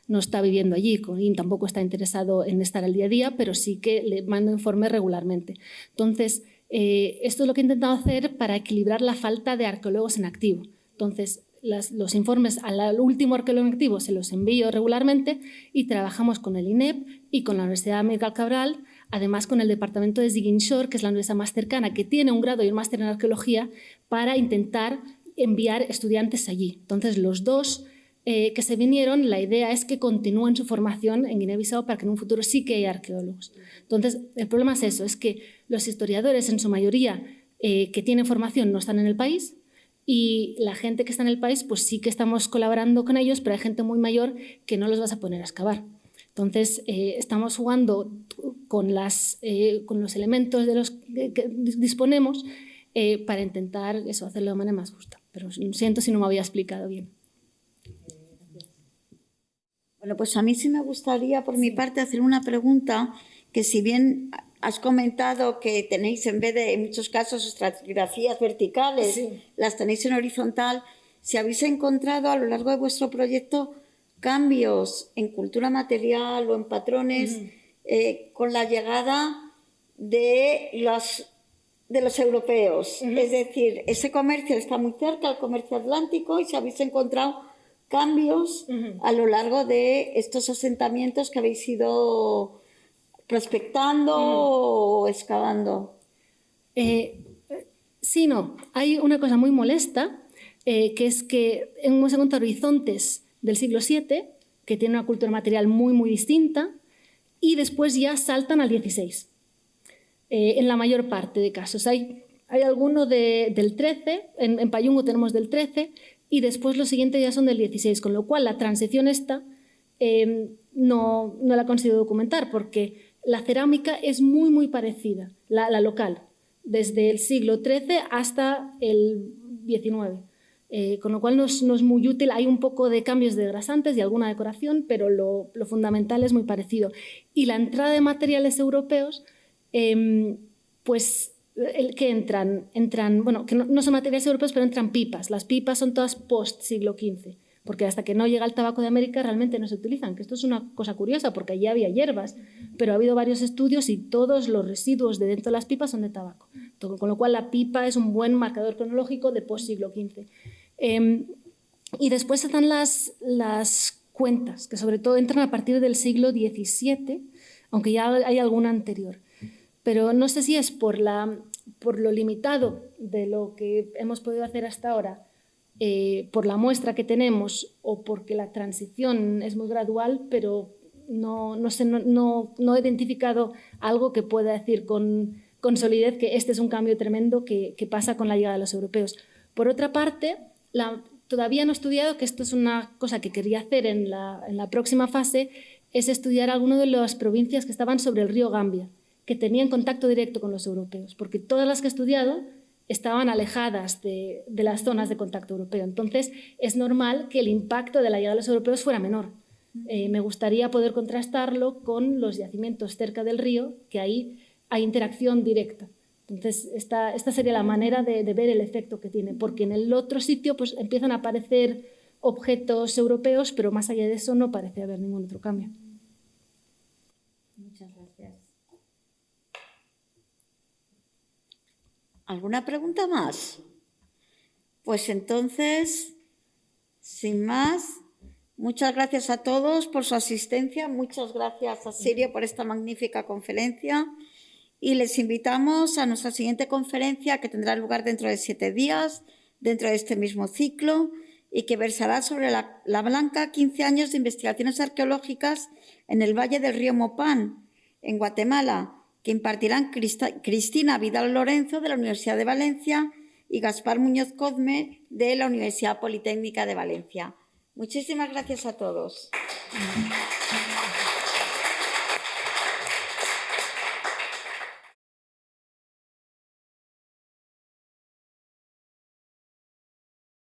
no está viviendo allí y tampoco está interesado en estar al día a día, pero sí que le mando informes regularmente. Entonces, esto es lo que he intentado hacer para equilibrar la falta de arqueólogos en activo. Entonces, los informes al último arqueólogo en activo se los envío regularmente y trabajamos con el INEP y con la Universidad Amílcar Cabral, además con el departamento de Ziguinchor, que es la universidad más cercana, que tiene un grado y un máster en arqueología, para intentar enviar estudiantes allí. Entonces, los dos que se vinieron, la idea es que continúen su formación en Guinea-Bissau para que en un futuro sí que haya arqueólogos. Entonces, el problema es eso, es que los historiadores, en su mayoría, que tienen formación, no están en el país, y la gente que está en el país, pues sí que estamos colaborando con ellos, pero hay gente muy mayor que no los vas a poner a excavar. Entonces, estamos jugando con los elementos de los que disponemos para intentar hacerlo de manera más justa. Pero siento si no me había explicado bien. Bueno, pues a mí sí me gustaría, por mi parte, hacer una pregunta que, si bien has comentado que tenéis, en vez de, en muchos casos, estratigrafías verticales, las tenéis en horizontal, si habéis encontrado a lo largo de vuestro proyecto cambios en cultura material o en patrones con la llegada de los europeos. Es decir, ese comercio está muy cerca al comercio atlántico y si habéis encontrado cambios a lo largo de estos asentamientos que habéis ido prospectando o excavando. Sí, no. Hay una cosa muy molesta, que es que hemos encontrado horizontes del siglo VII, que tienen una cultura material muy, muy distinta, y después ya saltan al XVI. En la mayor parte de casos. Hay alguno del XIII, en Payungo tenemos del XIII, y después los siguientes ya son del XVI, con lo cual la transición esta no la he conseguido documentar, porque la cerámica es muy, muy parecida, la local, desde el siglo XIII hasta el XIX. Con lo cual no es muy útil. Hay un poco de cambios de grasantes y alguna decoración, pero lo fundamental es muy parecido. Y la entrada de materiales europeos, pues que entran, bueno, que no son materiales europeos, pero entran pipas. Las pipas son todas post-siglo XV, porque hasta que no llega el tabaco de América realmente no se utilizan, que esto es una cosa curiosa, porque allí había hierbas, pero ha habido varios estudios y todos los residuos de dentro de las pipas son de tabaco. Con lo cual la pipa es un buen marcador cronológico de post-siglo XV. Y después están las cuentas, que sobre todo entran a partir del siglo XVII, aunque ya hay alguna anterior. Pero no sé si es por lo limitado de lo que hemos podido hacer hasta ahora, por la muestra que tenemos o porque la transición es muy gradual, pero no he identificado algo que pueda decir con solidez que este es un cambio tremendo que pasa con la llegada de los europeos. Por otra parte, todavía no he estudiado, que esto es una cosa que quería hacer en la próxima fase, es estudiar algunas de las provincias que estaban sobre el río Gambia, que tenían contacto directo con los europeos, porque todas las que he estudiado estaban alejadas de las zonas de contacto europeo. Entonces, es normal que el impacto de la llegada de los europeos fuera menor. Me gustaría poder contrastarlo con los yacimientos cerca del río, que ahí hay interacción directa. Entonces, esta sería la manera de ver el efecto que tiene, porque en el otro sitio pues, empiezan a aparecer objetos europeos, pero más allá de eso no parece haber ningún otro cambio. Muchas gracias. ¿Alguna pregunta más? Pues entonces, sin más, muchas gracias a todos por su asistencia, muchas gracias a Sirio por esta magnífica conferencia y les invitamos a nuestra siguiente conferencia que tendrá lugar dentro de 7 días, dentro de este mismo ciclo y que versará sobre la Blanca, 15 años de investigaciones arqueológicas en el Valle del Río Mopán, en Guatemala, que impartirán Cristina Vidal Lorenzo de la Universidad de Valencia y Gaspar Muñoz Codme de la Universidad Politécnica de Valencia. Muchísimas gracias a todos.